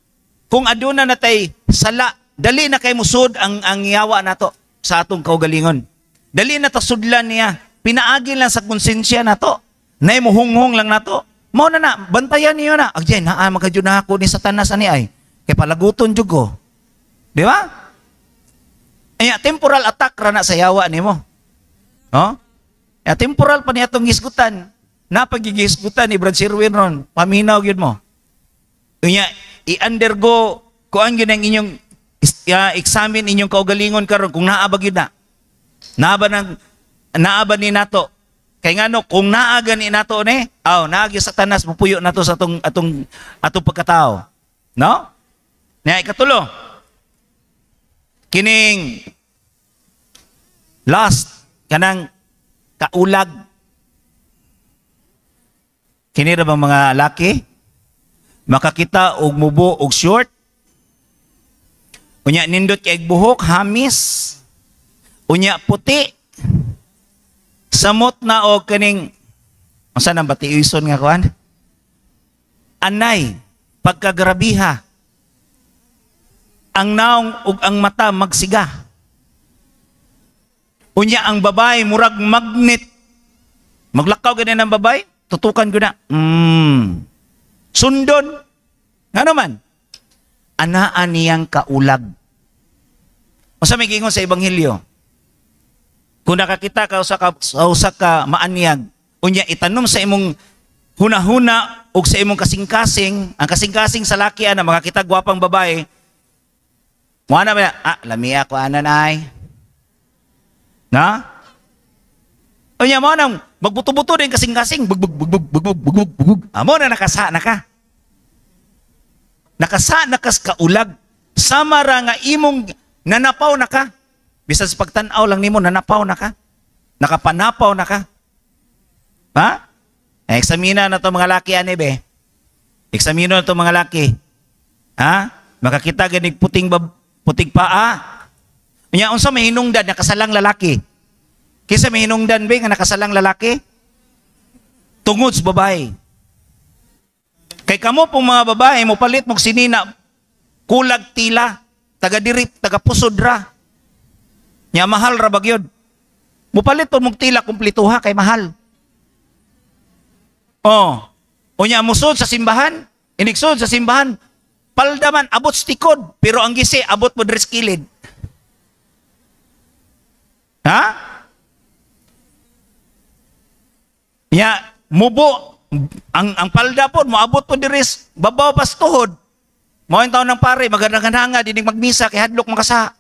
kung aduna natay sala, dali na kay musud ang yawa nato sa atong kaugalingon. Dali na ta sudlan niya, pinaagi lang sa konsensya nato. Nay muhunghong lang nato. Mao na bantayan niyo na. Agay naa magajud na ako ni Satanas ani ay. Kay palaguton jud ko. Di ba? Ay temporal attack ra na sa yawa nimo. No? Temporal pa niya itong gisgutan. Napagigisgutan ni Brad Sirwin ron. Paminaw yun mo. Unya, i-undergo kuan yun ang inyong examine inyong kaugalingon karon kung naabag yun na. Naaba ni nato. Kay nga no, kung naaga ni nato ni, naagi Satanas, mupuyo nato sa atong pagkatao. No? Nya ikatulo. Kining last kanang kaulag. Kini ra bang mga laki makakita og mubo og short. Unya nindot kay buhok hamis. Unya puti. Samot na og kaning unsa nang batiison nga kuan? Anay, pagkagrabiha. Ang naong ug ang mata magsiga. Unya ang babae murag magnet. Maglakaw gani ng babae, tutukan ko na. Sundon. Nga naman, anaan niyang kaulag. O sa may gingon sa Ebanghelyo, kung nakakita ka sa usa ka maanyag, unya itanom sa imong hunahuna o sa imong kasing-kasing, ang kasing-kasing sa laki ana makakita gwapang babae, mo na ba, lamia ko anan ay. Na? Unya mo nang magbuto-buto din kasing-kasing, bug. Amo na nakasa na ka. Nakasa na kas kaulag. Sama ra nga imong nanapaw na ka. Bisan sa pagtanaw lang nimo nanapaw na ka. Nakapanapaw na ka. Ha? Eksamina na to mga laki ani be. Eksamino na to mga laki. Ha? Makakita ganig puting paa. Unya unsa may hinungdan nakasalang lalaki? Kisa may hinungdan be nga nakasalang lalaki? Tungod sa babae. Kay kamo pong mga babae mo palit mong sinina kulag tila, taga dirip, taga pusod ra. Nya mahal ra bagyod. Mo palit mong tila kumplituha kay mahal. Unya musod sa simbahan, inigsod sa simbahan, paldaman abot stikod, pero ang gisi abot mo dres kilid. Ha? Ya, mubo ang palda po moabot po diris babaw pas tuhod. Mao yung taon ng pare, magandang-hanga, dinig magmisa, kay hadlok makasa.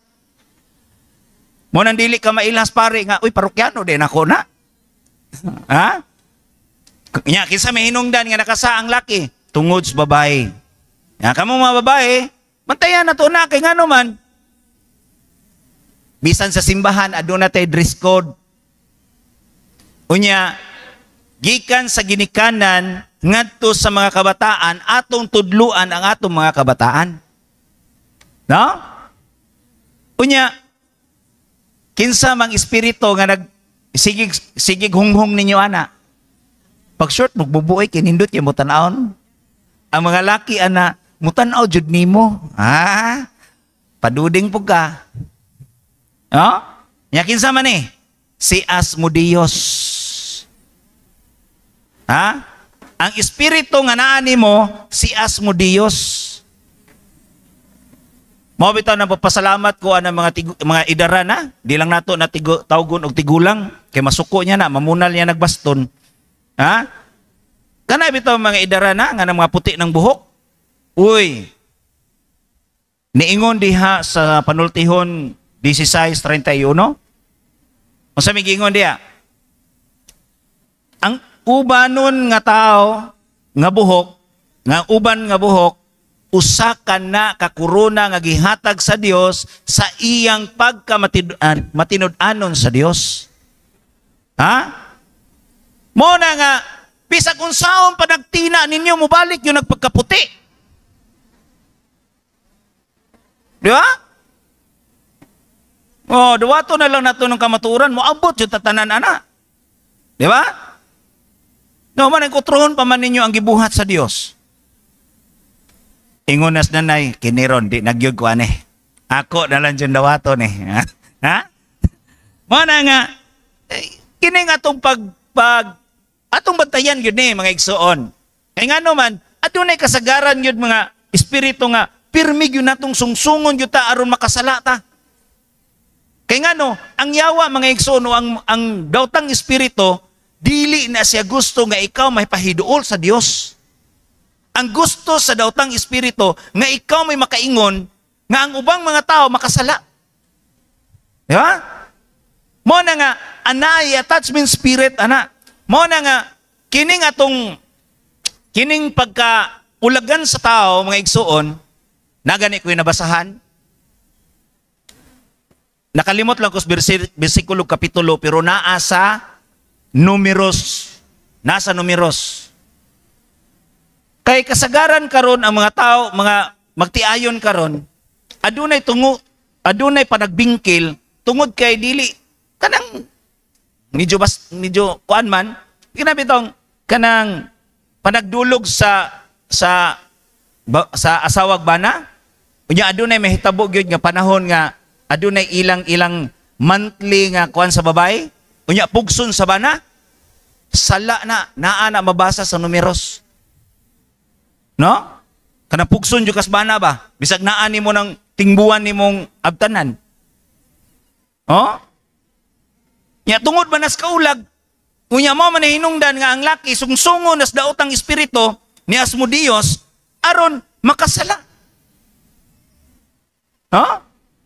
Mo nang dili ka mailhas pare nga, uy, parokyano din ako na. Ha? Nya, kinsa may hinungdan nga nakasa ang laki, tungod sa babae. Ya, kamo mga babae, mantayan na to na, kay nga naman, bisan sa simbahan, aduna tay dress code. Unya, gikan sa ginikanan, ngadto sa mga kabataan, atong tudluan ang atong mga kabataan. No? Unya, kinsa mang espiritu nga sigig hunghong ninyo ana. Pag short magbubuoy kinindot yung mutanawon. Ang mga laki ana mutanaw jud nimo. Paduding pug ka. No? Nya kinsa man eh? Si Asmodeus. Ang espiritu nga naa nimo si Asmodeus. Mao bitaw na papasalamat ko ang mga idara na, di lang nato na tawgon og tigulang kay masuko niya na, mamunal niya nagbaston. Kana bitaw mga idara na nga mga puti ng buhok. Uy. Niingon diha sa panultihon 16:31. Unsa may giingon diha? Ang ubanon nga tao nga buhok, nga uban nga buhok usakan na kakuruna nga gihatag sa Dios sa iyang pagkamatinud-anon sa Dios. Mo na nga bisag unsaon pa nagtina ninyo mobalik yung nagpagkaputi. Di ba? Duwato na lang nato ng kamaturan mo abot yung tatanan ana. Di ba? No man ang kutrohon pa man ninyo ang gibuhat sa Dios. Ingon nas nanay, kiniron, di nagyog ko ane. Ako na lang dyan dawato ni. Mana nga, kining atong atong bantayan yun mga igsoon. Kaya nga naman, adunay kasagaran yun mga espiritu nga, pirmig yun natong sungsungon yun ta aron makasalata. Kaya nga no, ang yawa mga igsoon o ang dautang espiritu, dili na siya gusto nga ikaw may pahiduol sa Dios. Ang gusto sa dautang espiritu nga ikaw may makaingon nga ang ubang mga tao makasala. Di ba? Mo na nga, anay attachment spirit, ana. Mo na nga, kining pagkaulagan sa tao, mga igsuon, nagani ko yung nabasahan. Nakalimot lang ko sa bersikulo kapitulo, pero nasa numeros. Kay kasagaran karon ang mga tao, mga magtiayon karon, adunay panagbingkil tungod kay dili kanang medyo kuan man, kinabitong kanang panagdulog sa asawag bana. Unya adunay mahitabo gyud nga panahon nga adunay ilang monthly nga kuan sa babae. Unya pugson sa bana. Sala naa na mabasa sa numeros. No? Kanang pugson yung kasbana ba? Bisag naan ni mo ng tingbuan ni mong abtanan. Nya tungod ba nas kaulag, unya mo man hinungdan nga ang laki sungsungon nas daotang espiritu ni Asmodeus aron makasala.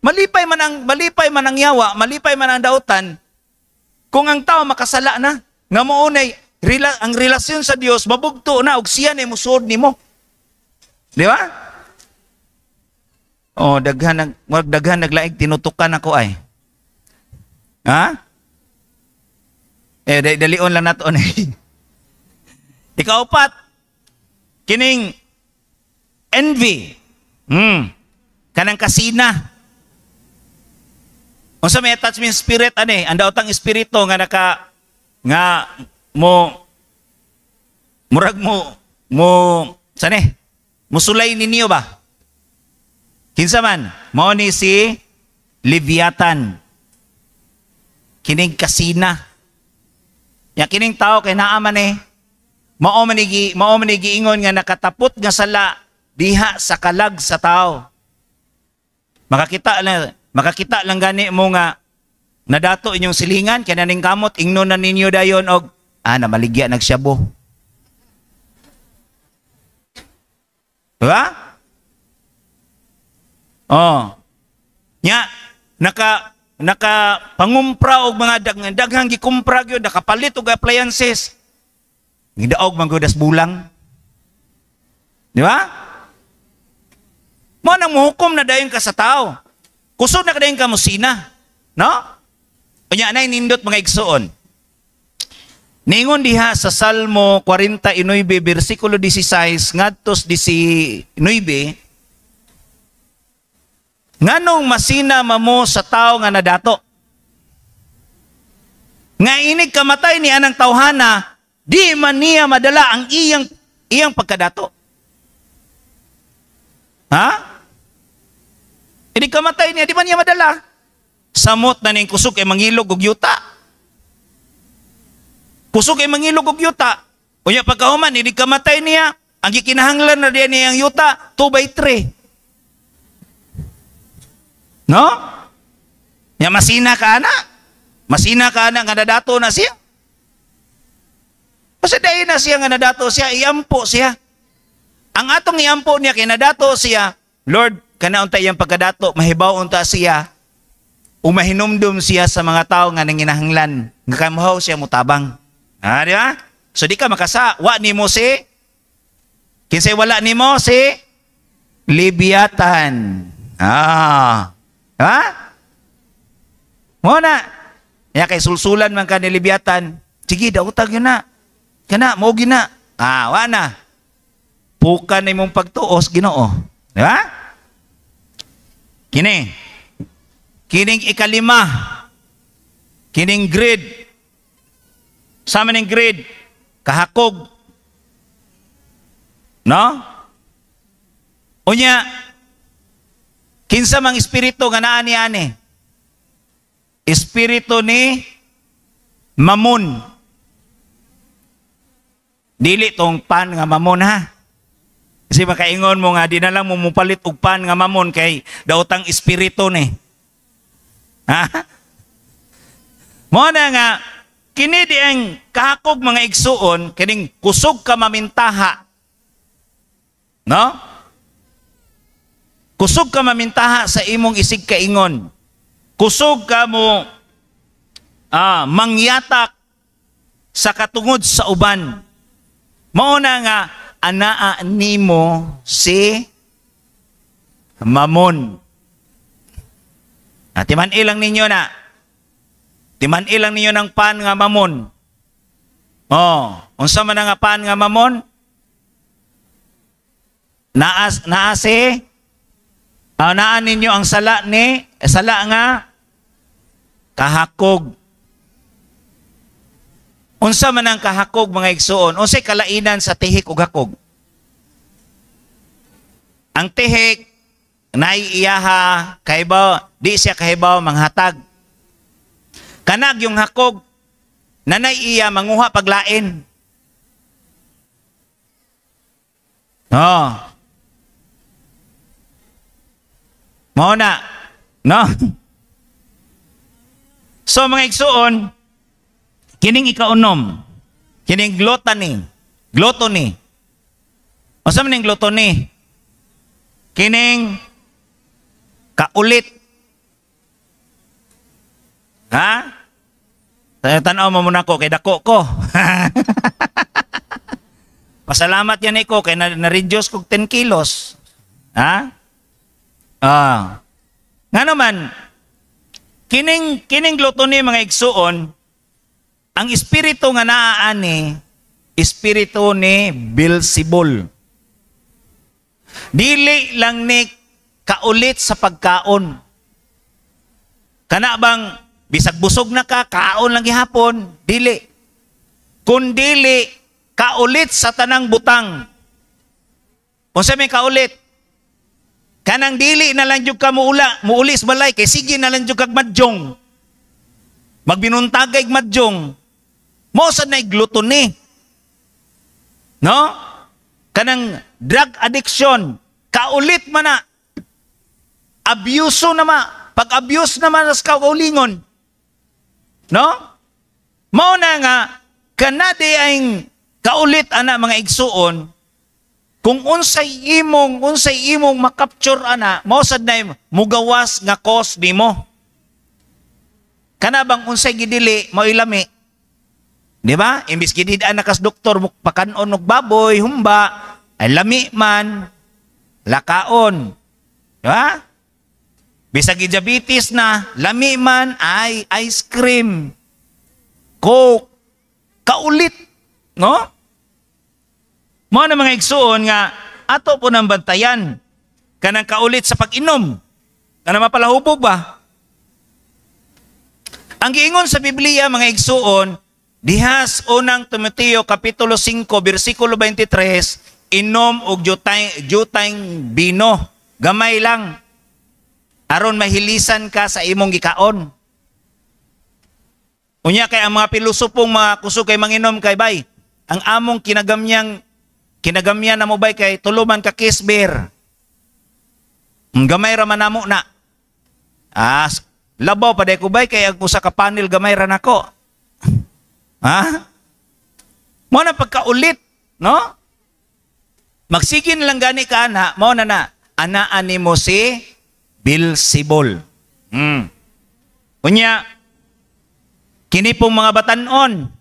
Malipay man ang yawa, malipay man ang daotan kung ang tao makasala na. Nga mo unay ang relasyon sa Dios mabugto na og siya ni musod nimo. Di ba? Daghan naglaig tinutukan ako ay. Dalion lang nato eh. Ikaupat, kining envy. Kanang kasina. Unsa may attachment spirit ani? Ang daotang espiritu nga murag mo sane? Musulay ninyo ba? Kinsa man? Mao ni si Leviathan. Kining kasina. Ya kining tao kay naa man mao man giingon nga nakatapot nga sala diha sa kalag sa tao. Makakita lang gani mo nga nadato inyong silingan kay naning kamot ingnon na ninyo dayon og namaligya nagsyabo. Diba? Oh. Nya naka pangumpra og mga daghang gikumpra gyud, nakapalit og appliances. Gidaog man gyud as bulang. Di ba? Mo nang muhukom na dayon ka sa tao. Kusod na kadayon ka musina, no? Unya nay nindot mga igsoon. Ningon diha sa Salmo 49 bersikulo 16 ngadtos 19, nganong masina mamo sa tao nga nadato? Nga inig kamatay ni anang tawhana, di man niya madala ang iyang pagkadato. Ha? Inig kamatay niya, di man niya madala. Samot na ning kusog ay mangilog og yuta. Kusog ay mangilog og yuta. Unya pagkahuman, inig kamatay niya, ang gikinahanglan na diyan niyang yuta, 2/3. No? Ya masina ka na. Masina ka na nga nadato na siya. Kasi dahil na siya nga nadato siya, iampo siya. Ang atong iampo niya kay nadato siya, Lord, kana unta iyang pagkadato, mahibaw unta siya, umahinumdum siya sa mga tao nga nanginahanglan, nga kamuhaw siya mutabang. Di ba? So di ka makasa, wa nimo si, kinsay wala nimo si Leviathan. Ha? Muna. Ya kay sulsulan man ka ni Leviathan. Sige, dautag yun na. Kana, mo gina. Wa na. Pukan na mong pagtuos, Ginoo. Di ba? Kining ikalima. Kining grade. Sama ning grade. Kahakog. No? Unya, kinsa mang espiritu nga naa ni ani? Espiritu ni Mamon. Dili tong pan nga Mamon ha. Kasi makaingon mo nga di na lang mo mupalit og pan nga Mamon kay daotang espiritu ni. Ha? Mo na nga kini di ang kahakog mga igsuon kining kusog ka mamintaha. No? Kusog ka mamintaha sa imong isig kaingon. Kusog ka mo mangyatak sa katungod sa uban. Mauna nga, anaa nimo si Mamon. Timan ilang ninyo na. Timan ilang ninyo ng pan nga Mamon. Unsa man nga pan nga Mamon? Naa si naan ninyo ang sala nga kahakog. Unsa man ang kahakog mga igsoon? Unsay kalainan sa tihik ug hakog? Ang tihik naiiyaha kahibaw, di siya kahibaw manghatag. Kanag yung hakog nanay iya manguha paglain. Mao na. No? So mga igsuon, kining ikaunom, kining gluttony. O sa maning gluttony? Kining kaulit. Ha? Tanaw mo muna ko, kay dako ko. Pasalamat yan ko, kay na-reduce ko 10 kilos. Ha? Nga naman, kining gluttony mga igsuon, ang espiritu nga naaani, espiritu ni Beelzebul. Dili lang ni kaulit sa pagkaon. Kana bang bisag busog na ka, kaon lang gihapon, dili. Kundili kaulit sa tanang butang. Unsa may kaulit? Kanang dili na lang jud ka muulis balay kay sige na lang jud kag madjong. Magbinuntagay madjong. Mo sa nay gluttony. No? Kanang drug addiction, kaulit man na. Abuse na pag-abuse naman sa kaulingon. No? Mao na nga kanadi ang kaulit ana mga igsuon kung unsay imong makapture ana, mao sad na mugawas nga cause nimo. Kana bang unsay gidili mao ilami? Di ba? Imbis gididaan na kas doktor pakanon og baboy, humba, ay lami man, lakaon. Di ba? Bisag diabetes na, lami man ay ice cream, coke, kaulit, no? Mao na mga igsuon nga ato po nang bantayan kanang kaulit sa pag-inom. Kana mapalahubog ba? Ang giingon sa Biblia mga igsuon, dihas unang Timoteo kapitulo 5 bersikulo 23, inom og jutang bino, gamay lang aron mahilisan ka sa imong gikaon. Unya kay ang mga pilosopong mga kusog kay manginom kay bay, ang among kinagamyan na mo bay kay tuluman ka kisber. Gamay ra man namo na. Labaw pa day ko bay kay usa ka panel gamay ra nako. Ha? Mo na pagkaulit, no? Magsigin lang gani ka ana, mo na anaan nimo si Beelzebul. Unya kini pong mga batan-on.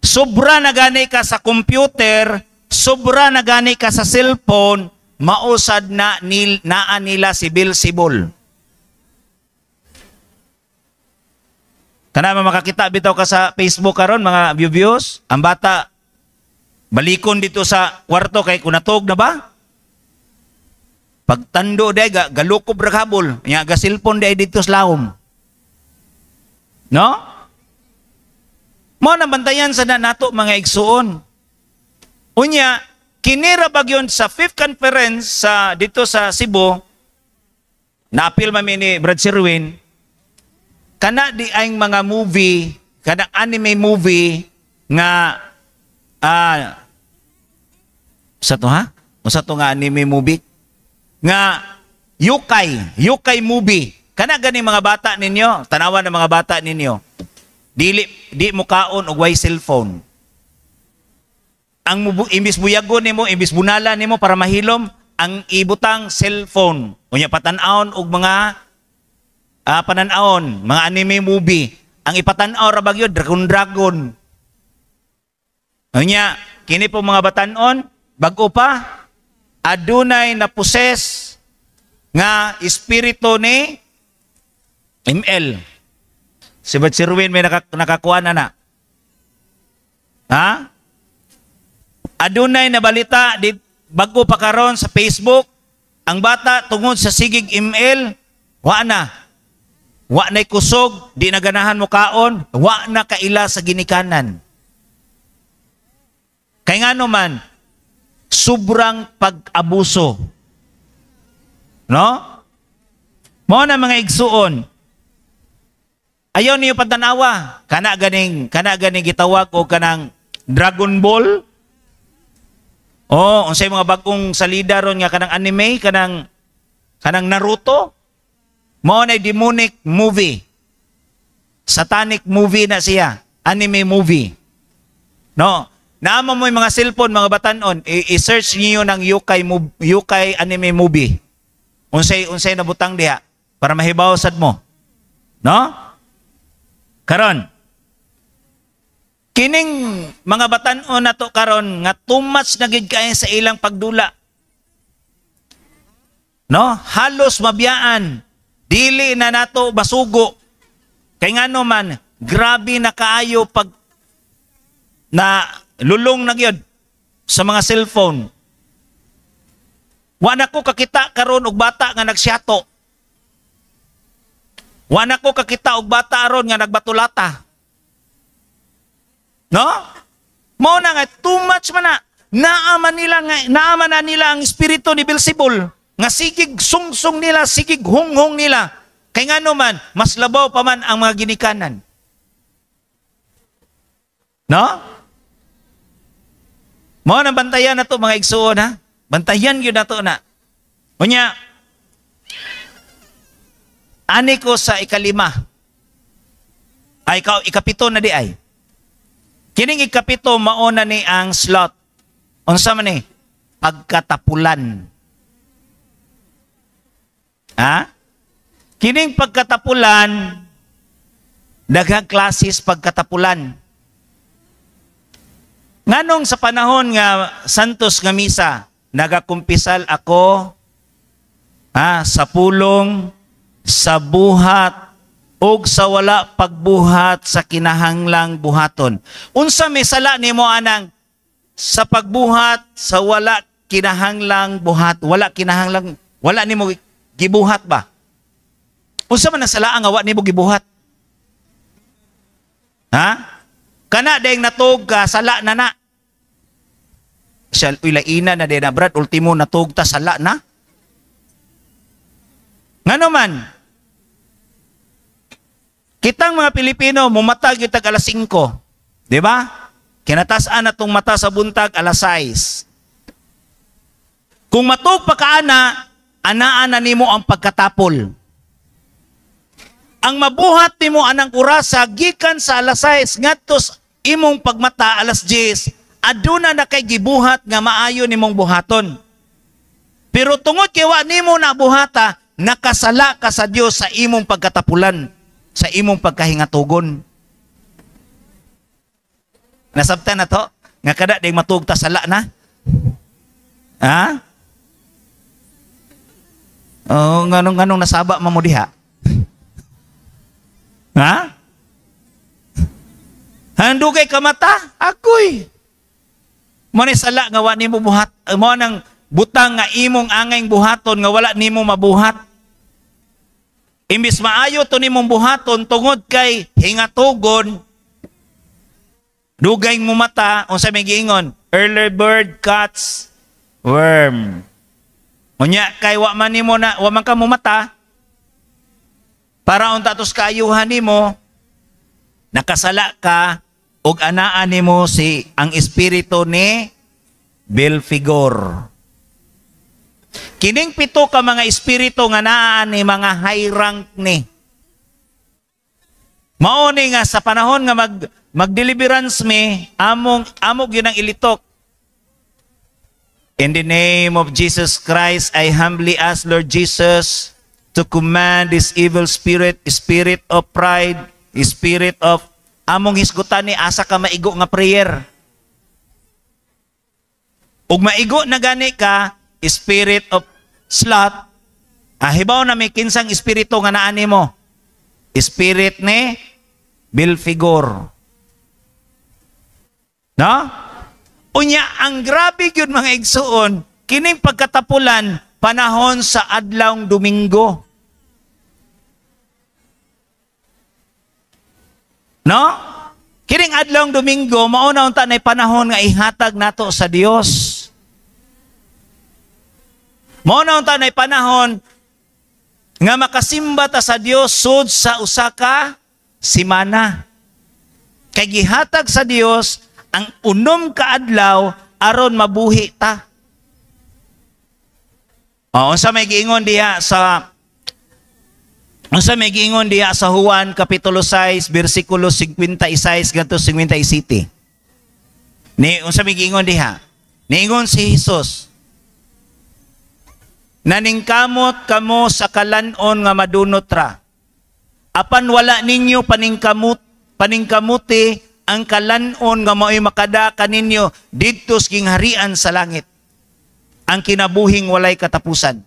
Sobra na gani ka sa computer, sobra na gani ka sa cellphone, mausad na naan nila si Beelzebul. Kana makakita bitaw ka sa Facebook karon mga views, ang bata balikon dito sa kwarto kay kunatog na ba? Pagtando day galukob ra habol, nya ga cellphone day dito sa lawom. No? Mao na bantayan sa nato mga igsuon. Unya, kinira bagyon sa 5th conference sa dito sa Cebu, naapil mami ni Brad Sirwin, kana di ay mga movie, kana anime movie nga sa to ha? O sa to nga anime movie? Nga yukai movie. Kana gani mga bata ninyo, tanawan ng mga bata ninyo. Di mo kaon og way cellphone. Ang imbis buyagon nimo, imbis bunala nimo para mahilom, ang ibutang cellphone. Unya patan-aon og mga panan-aon, mga anime movie. Ang ipatan-aw ra bagyo Dragon. Unya kini po mga batan-on, bag-o pa adunay na poses nga espiritu ni ML. Si Brad Sirwin may nakakuha na. Ha? Adunay na balita bago pa karon sa Facebook, ang bata tungod sa sigig ML, wa na'y kusog, di na ganahan mo kaon, wa na kaila sa ginikanan. Kay nga naman, sobrang pag-abuso. No? Mo na mga igsuon, ayaw niyo patanawa. Kana ganing gitawag o kanang Dragon Ball. Unsay mga bagong salida ron nga kanang anime, kanang Naruto. Mao na demonic movie. Satanic movie na siya, anime movie. No, naamo mo yung mga cellphone, mga batan-on, i-search niyo ng yukai anime movie. Unsay nabutang diha para mahibaw sad mo. No? Karon, kining mga batan-on nato karon nga too much na gid kay sa ilang pagdula. No? Halos mabiyaan. Dili na nato basugo. Kay ngano man, grabe na kaayo pag na lulong na gyud sa mga cellphone. Wa na ko kakita karon og bata nga nagsyato. Wa na ko kakita og bata aron nga nagbatulata. No? Mao na nga too much man na. Naaman na nila ang espiritu ni Beelzebul. Nga sigig sungsong nila, sigig hunghong nila. Kay ngano man, mas labaw pa man ang mga ginikanan. No? Mao nang bantayan na to mga igsuon ha. Bantayan yun na to na. Unya, ani ko sa ikalima. Ikapito na di ay. Kining ikapito mauna ni ang slot. Unsa man ni? Pagkatapulan. Ha? Kining pagkatapulan, daghang klases pagkatapulan. Nganong sa panahon nga santos nga misa, nagakumpisal ako sa pulong, sa buhat, og sa wala pagbuhat sa kinahanglang buhaton. Unsa may sala nimo anang sa pagbuhat sa wala kinahanglang buhat, wala nimo gibuhat ba? Unsa man ang sala nga wa nimo gibuhat? Ha? Kana dayang natug ka sala na na. Siya ilaina na din na brad, ultimo natug ta sala na. Ngano man? Kitang mga Pilipino mumatag yung tag alas 5. Di ba? Kinatasan na tong mata sa buntag alas 6. Kung matug pa kaana, anaan na nimo ang pagkatapol. Ang mabuhat nimo anang orasa gikan sa alas 6 ngadto imong pagmata alas 10, aduna na kay gibuhat nga maayo nimong buhaton. Pero tungod kay wa nimo na buhata, nakasala ka sa Dios sa imong pagkatapulan, sa imong pagkahingatugon. Nasabtan na to? Nga kada ding matugta sala na? Ha? Oh, nganong nasaba mo diha? Ha? Handugay ka mata? Ako'y. Mo ni sala nga wa nimo buhat, mo nang butang nga imong angay buhaton nga wala nimo mabuhat. Imbis maayo to nimong buhaton tungod kay hingatugon, dugay mo mata, unsa may giingon? Early bird catch worm. Unya kay wa man nimo na, wa man ka mo mata, para unta tos kaayuhan nimo, nakasala ka ug anaan nimo si ang espiritu ni Belfigor. Kining 7 ka mga espiritu nga naa ni mga high rank ni. Mao ni nga sa panahon nga mag-deliverance me, among yun ang ilitok. In the name of Jesus Christ, I humbly ask Lord Jesus to command this evil spirit, spirit of pride, spirit of among hisgutan ni asa ka maigo nga prayer. Ug maigo na gani ka, spirit of sloth, hibaw na may kinsang espiritu nga naani mo. Spirit ni Belfigor. No? Unya, ang grabe yun mga igsuon, kining pagkatapulan, panahon sa adlawng Domingo. No? Kining adlawng Domingo, mauna unta na panahon nga ihatag nato sa Dios. Mauna unta na panahon nga makasimba ta sa Dios sud sa usa ka simana. Kay gihatag sa Dios ang unom ka adlaw aron mabuhi ta. Unsa may giingon diha sa Juan kapitulo 6 bersikulo 56 ngadto 57. Ni unsa may giingon diha? Niingon si Jesus, naningkamot kamo sa kalanon nga madunot ra. Apan wala ninyo paningkamuti ang kalanon nga mao'y makada kaninyo didto sa gingharian sa langit. Ang kinabuhing walay katapusan.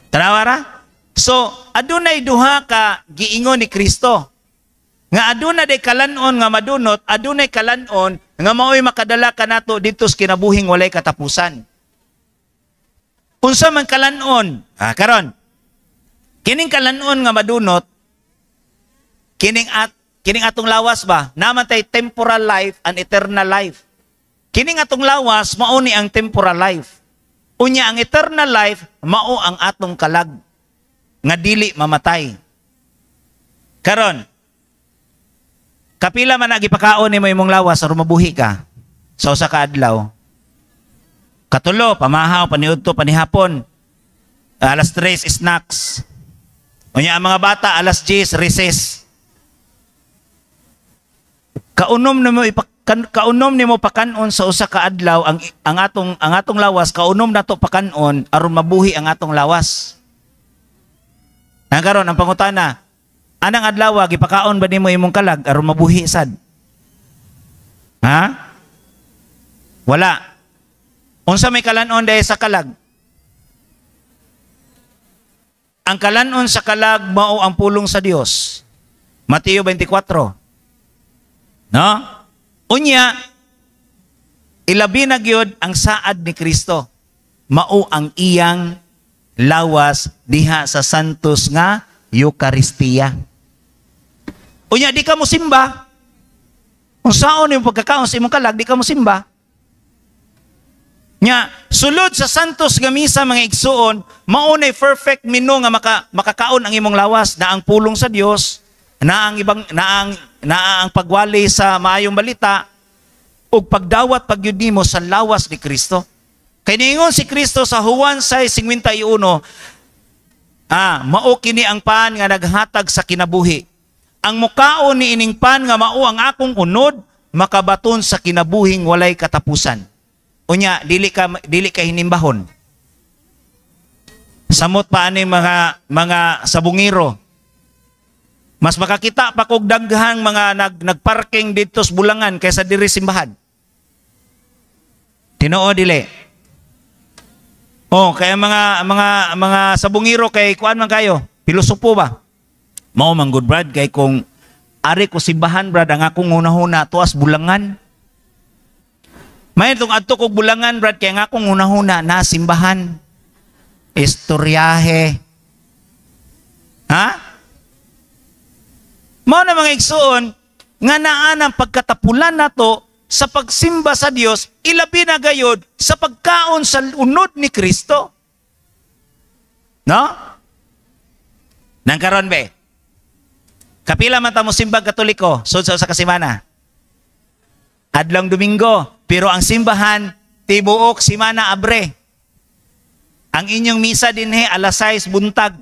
Tanawa ra? So, adunay duha ka giingon ni Kristo. Nga aduna day kalanon nga madunot, adunay kalanon nga mao'y makadala kanato didto sa kinabuhing walay katapusan. Unsa man kalanon? Karon. Kining kalanon nga madunot, kining atong lawas ba? Naman tay temporal life and eternal life. Kining atong lawas mao ni ang temporal life. Unya ang eternal life mao ang atong kalag nga dili mamatay. Karon, kapila man nagipakaon nimo imong lawas aron mabuhi ka sa usa ka adlaw? Katulo, pamahaw, paniudto, panihapon. Alas 3, snacks. Unya ang mga bata, alas 10, recess. kaunom nimo pakanon sa usa ka adlaw ang atong lawas kaunom nato pakanon aron mabuhi ang atong lawas. Karon ang pangutana, anang adlaw gipakaon ba nimo imong kalag aron mabuhi sad? Ha? Wala. Unsa may kalanon dahil sa kalag? Ang kalanon sa kalag mao ang pulong sa Dios. Mateo 24. No? Unya, ilabi na gyud ang saad ni Kristo. Mao ang iyang lawas diha sa santos nga Eucharistia. Unya, di ka mo simba. Kung saan yung pagkakaon sa imong kalag, di ka mo simba. Nya, sulod sa santos nga misa mga igsuon, maunay perfect menu nga makakaon ang imong lawas na ang pulong sa Dios, na ang pagwali sa maayong balita ug pagdawat pagyud nimo sa lawas ni Kristo. Kay niingon si Kristo sa Juan 6:51, mao kini ang pan nga naghatag sa kinabuhi. Ang mukaon ni ining pan nga mao ang akong unod, makabaton sa kinabuhing walay katapusan. Unya, dili ka hinimbahon. Samot pa ani mga sabungiro. Mas makakita pa kog daghang mga nagparking dito sa Bulangan kaysa diri simbahan. Tinoo dili. Kaya mga sabungiro kay kuan man kayo, pilosopo ba? Mao man good brad kay kung ari ko simbahan brad ang akong hunahuna tuas Bulangan. May itong adto kog Bulangan, brad, kaya nga akong una-una na simbahan. Istoryahe. Ha? Mao na mga igsuon, nga naan ang pagkatapulan nato sa pagsimba sa Dios, ilabi na gayod sa pagkaon sa unod ni Kristo. No? Nangkaron be? Kapila man ta mo simbag Katoliko, sud sa kasimana? Adlong Domingo. Pero ang simbahan, tibuok, simana abre. Ang inyong misa din alas 6 buntag.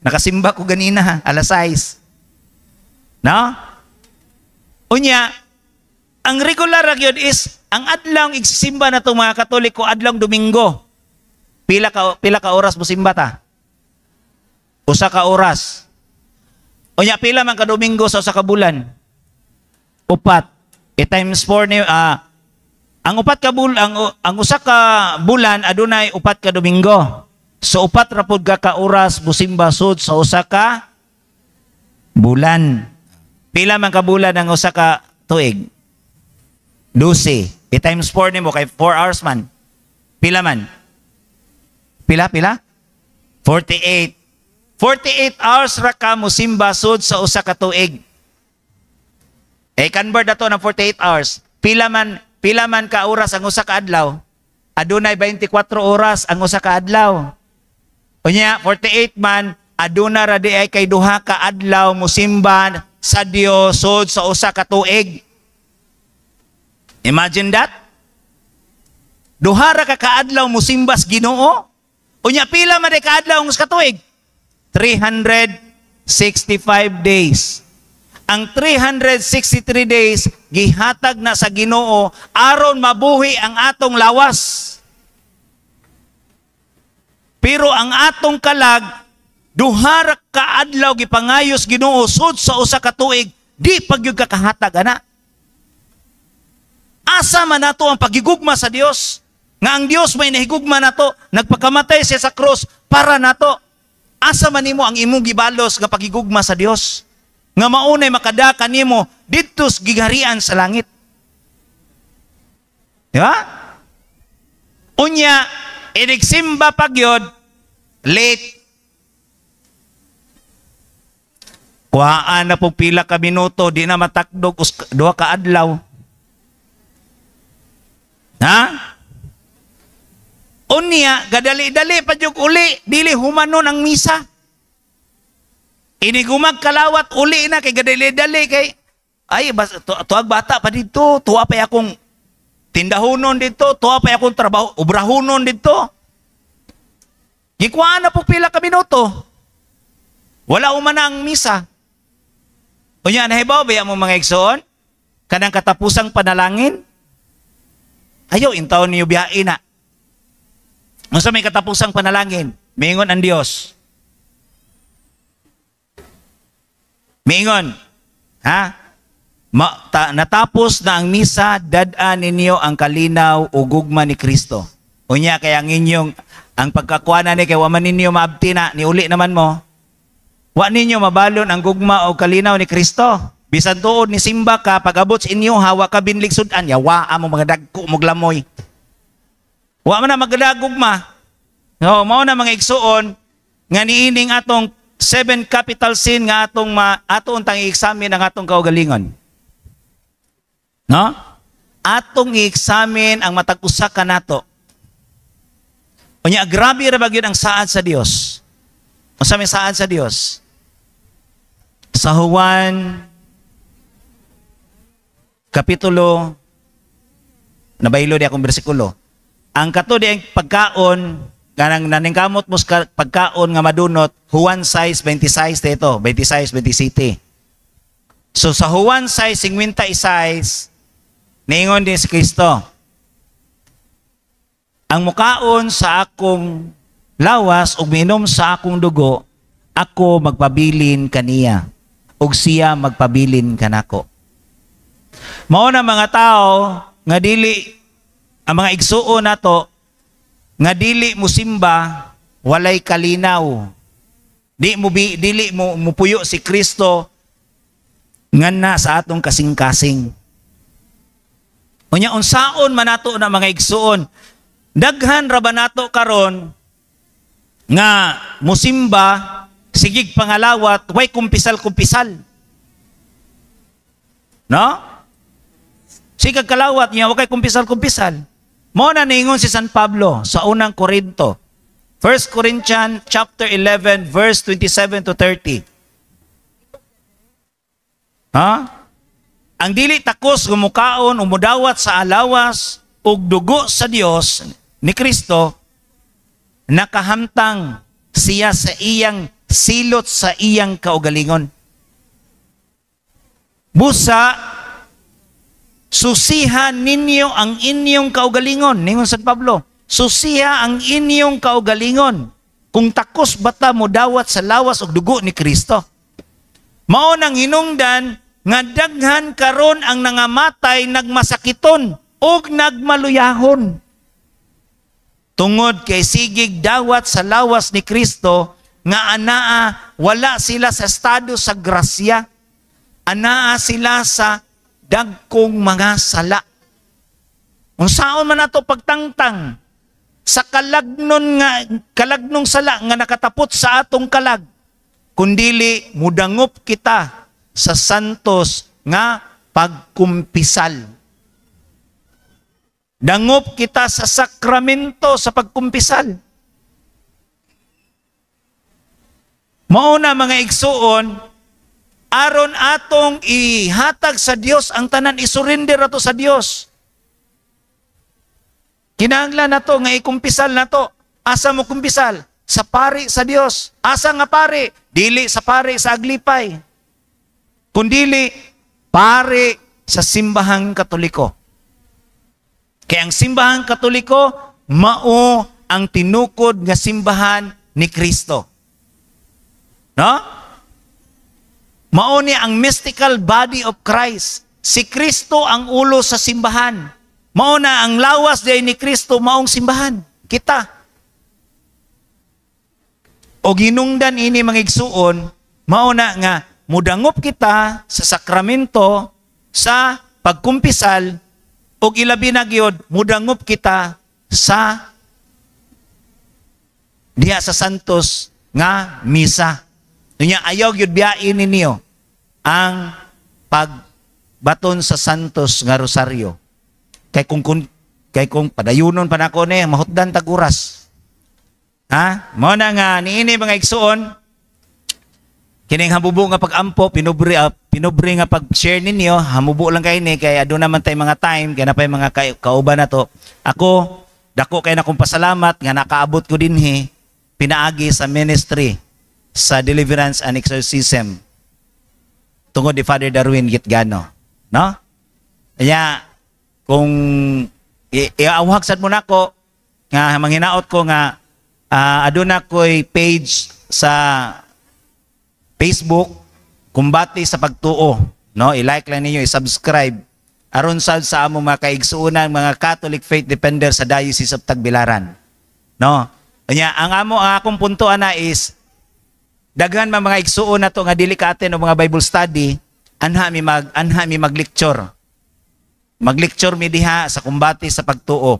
Nakasimba ko ganina, alas 6. No? Unya, ang regular ragyod is, ang adlong igsisimba na itong mga Katoliko, adlong Domingo. Pila ka oras mo simba ta? Usa ka oras. Unya, pila man ka Domingo sa usa ka bulan? 4. Times 4 ni ang usa ka bulan adunay 4 ka Domingo. So 4 ra pud ka oras musimba sud sa usa ka bulan. Pila man ka bulan ang usa ka tuig? 12. Times 4 nimo kay 4 hours man. Pila man? Pila? 48. 48 hours ra ka musimba sud sa usa ka tuig. Convert nato ng 48 hours. Pila man ka oras ang usa ka adlaw? Adunay 24 oras ang usa ka adlaw. Unya 48 man aduna ra di ay kay duha ka adlaw musimba sa Dios sud sa usa ka tuig. Imagine that? Duha ra ka adlaw musimbas Ginoo. Unya pila man ka adlaw ang usa ka tuig? 365 days. Ang 363 days, gihatag na sa Ginoo aron mabuhi ang atong lawas. Pero ang atong kalag, duha ra ka adlaw gipangayos Ginoo sud sa usa ka tuig, di pagyud ka kahatag ana. Asa man nato ang pagigugma sa Dios? Nga ang Dios may nahigugma nato, nagpakamatay siya sa cross para nato. Asa man nimo ang imong gibalos nga pagigugma sa Dios? Nga maunay makadaka nimo didto sa gigarian sa langit. Di ba? Unya, inigsimba pagyod, late. Kuhaan na po pila ka minuto, di na matakdog, duha ka adlaw. Ha? Unya, gadali-dali pa yung uli, dili humanon ang misa. Inigumag kalawat uli na kay gadali-dali kay ay tuwag bata pa dito, tuwa pa akong tindahonon dito, tuwa pa akong trabaho, obrahonon dito. Gikuhaan na po pila ka minuto. Wala umana ang misa. Unya nahibaw ba mo mga igsoon? kanang katapusang panalangin? Ayaw, intaw niyo biyain na. Unsa may katapusang panalangin? Miingon ang Dios. Miingon. Ha? Natapos na ang misa, dadaan ninyo ang kalinaw o gugma ni Kristo. Unya, kaya ang inyong, ang pagkakuha na ni, kaya waman ninyo maabti na, niuli naman mo, wa ninyo mabalon ang gugma o kalinaw ni Kristo. Bisan tuod ni simba ka, pag-abot sa inyo, hawa ka binlig sudan, yawa mo mga dagko, maglamoy. Wa man na magdagugma. No, mao na mga igsuon, nga niining atong 7 capital sin nga atong tang i-examine ang atong kaugalingon. No? Atong i-examine ang matag usa ka nato. Unya grabe ra ba gyud ang saad sa Dios? Unsa may saad sa Dios? Sa Juan kapitulo, nabaylo di akong bersikulo. Ang kato di ang pagkaon, ganang naningkamot mo sa pagkaon nga madunot, Juan 6:26 dito, 26-27. So sa Juan 6:56, niingon din si Kristo, ang mukaon sa akong lawas ug minom sa akong dugo, ako magpabilin kaniya, ug siya magpabilin kanako. Mao na mga tao nga dili ang mga igsuon nato nga dili musimba walay kalinaw. Dili mo mupuyo si Kristo nganna sa atong kasing-kasing. Unya unsaon man nato na mga igsuon, daghan ra ba nato karon nga musimba sigig pangalawat way kumpisal-kumpisal. No? Sigag kalawat niya, wakay kumpisal-kumpisal. Mo na ningon si San Pablo sa unang Korinto. 1 Corinthians chapter 11 verse 27-30. Ha? Ang dili takos gumukaon umudawat sa alawas ug dugo sa Dios ni Kristo, nakahamtang siya sa iyang silot sa iyang kaugalingon. Busa, susiha ninyo ang inyong kaugalingon. Ningon San Pablo, susiha ang inyong kaugalingon kung takos bata mo dawat sa lawas ug dugo ni Kristo. Mao nang hinungdan nga daghan karon ang nangamatay nagmasakiton ug nagmaluyahon. Tungod kay sigig dawat sa lawas ni Kristo nga anaa wala sila sa estado sa grasya. Anaa sila sa dagkong mga sala. Unsaon man nato pagtangtang sa kalagnong sala nga nakatapot sa atong kalag, kundili mudangop kita sa santos nga pagkumpisal. Dangop kita sa sakramento sa pagkumpisal. Mao na mga igsuon, aron atong ihatag sa Dios ang tanan, isurrender ato sa Dios. Kinahanglan nato nga ikumpisal nato. Asa mo kumpisal? Sa pari sa Dios. Asa nga pari? Dili sa pari sa Aglipay, kundili pari sa simbahang Katoliko. Kaya ang simbahang Katoliko mao ang tinukod nga simbahan ni Kristo. No? Mao ni ang mystical body of Christ. Si Kristo ang ulo sa simbahan. Mao na ang lawas day ni Kristo maong simbahan. Kita. O ginungdan ini mga igsuon, mao na nga mudangop kita sa sakramento sa pagkumpisal o ilabi na gyud mudangop kita sa diha sa santos nga misa. Dunya ayaw gyud biyain ninyo ang pagbaton sa santos nga rosaryo. Kay kung padayunon pa nako ni mahutdan tag oras. Ha? Mao na nga niini mga igsuon, kining hamubo nga pag-ampo pinubri nga pag-share ninyo, hamubo lang kay ni kay aduna man tay mga time kay napay mga kauban nato. Ako dako kay na kong pasalamat nga nakaabot ko dinhi pinaagi sa ministry sa deliverance and exorcism tungod ni Father Darwin Gitgano, no? Kaya, kung iawhag sad mo nako nga manghinaot ko nga aduna ko'y page sa Facebook, Kumbati sa Pagtuo, no? I-like lang ninyo, i-subscribe aron sad sa amo mga kaigsuonan mga Catholic Faith Defender sa Diocese of Tagbilaran, no? Kanya ang akong punto ana is daghan mga igsuon nato nga dili ka-attend og mga Bible study, anha mi mag-lecture. Mag-lecture mi diha sa Kumbati sa Pagtuo.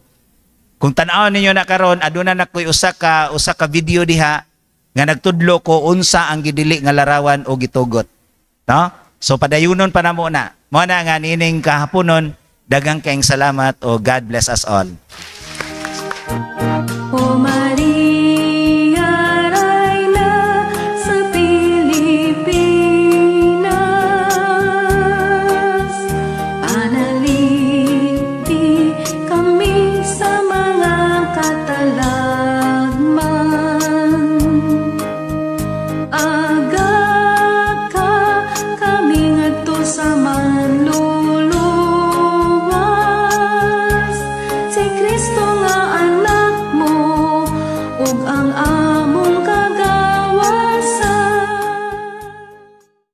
Kung tan-aw ninyo na karon, aduna na ko'y usa ka video diha nga nagtudlo ko unsa ang gidili nga larawan o gitugot. No? So padayunon pa namo na. Mo na nga nining kahaponon, daghang kaayong salamat o God bless us all. O Maria, Rayna sa Pilipinas, panaliti kami sa mga katalagman. Aga ka kami ngadto sa manluluwas, si Kristo nga anak mo ug ang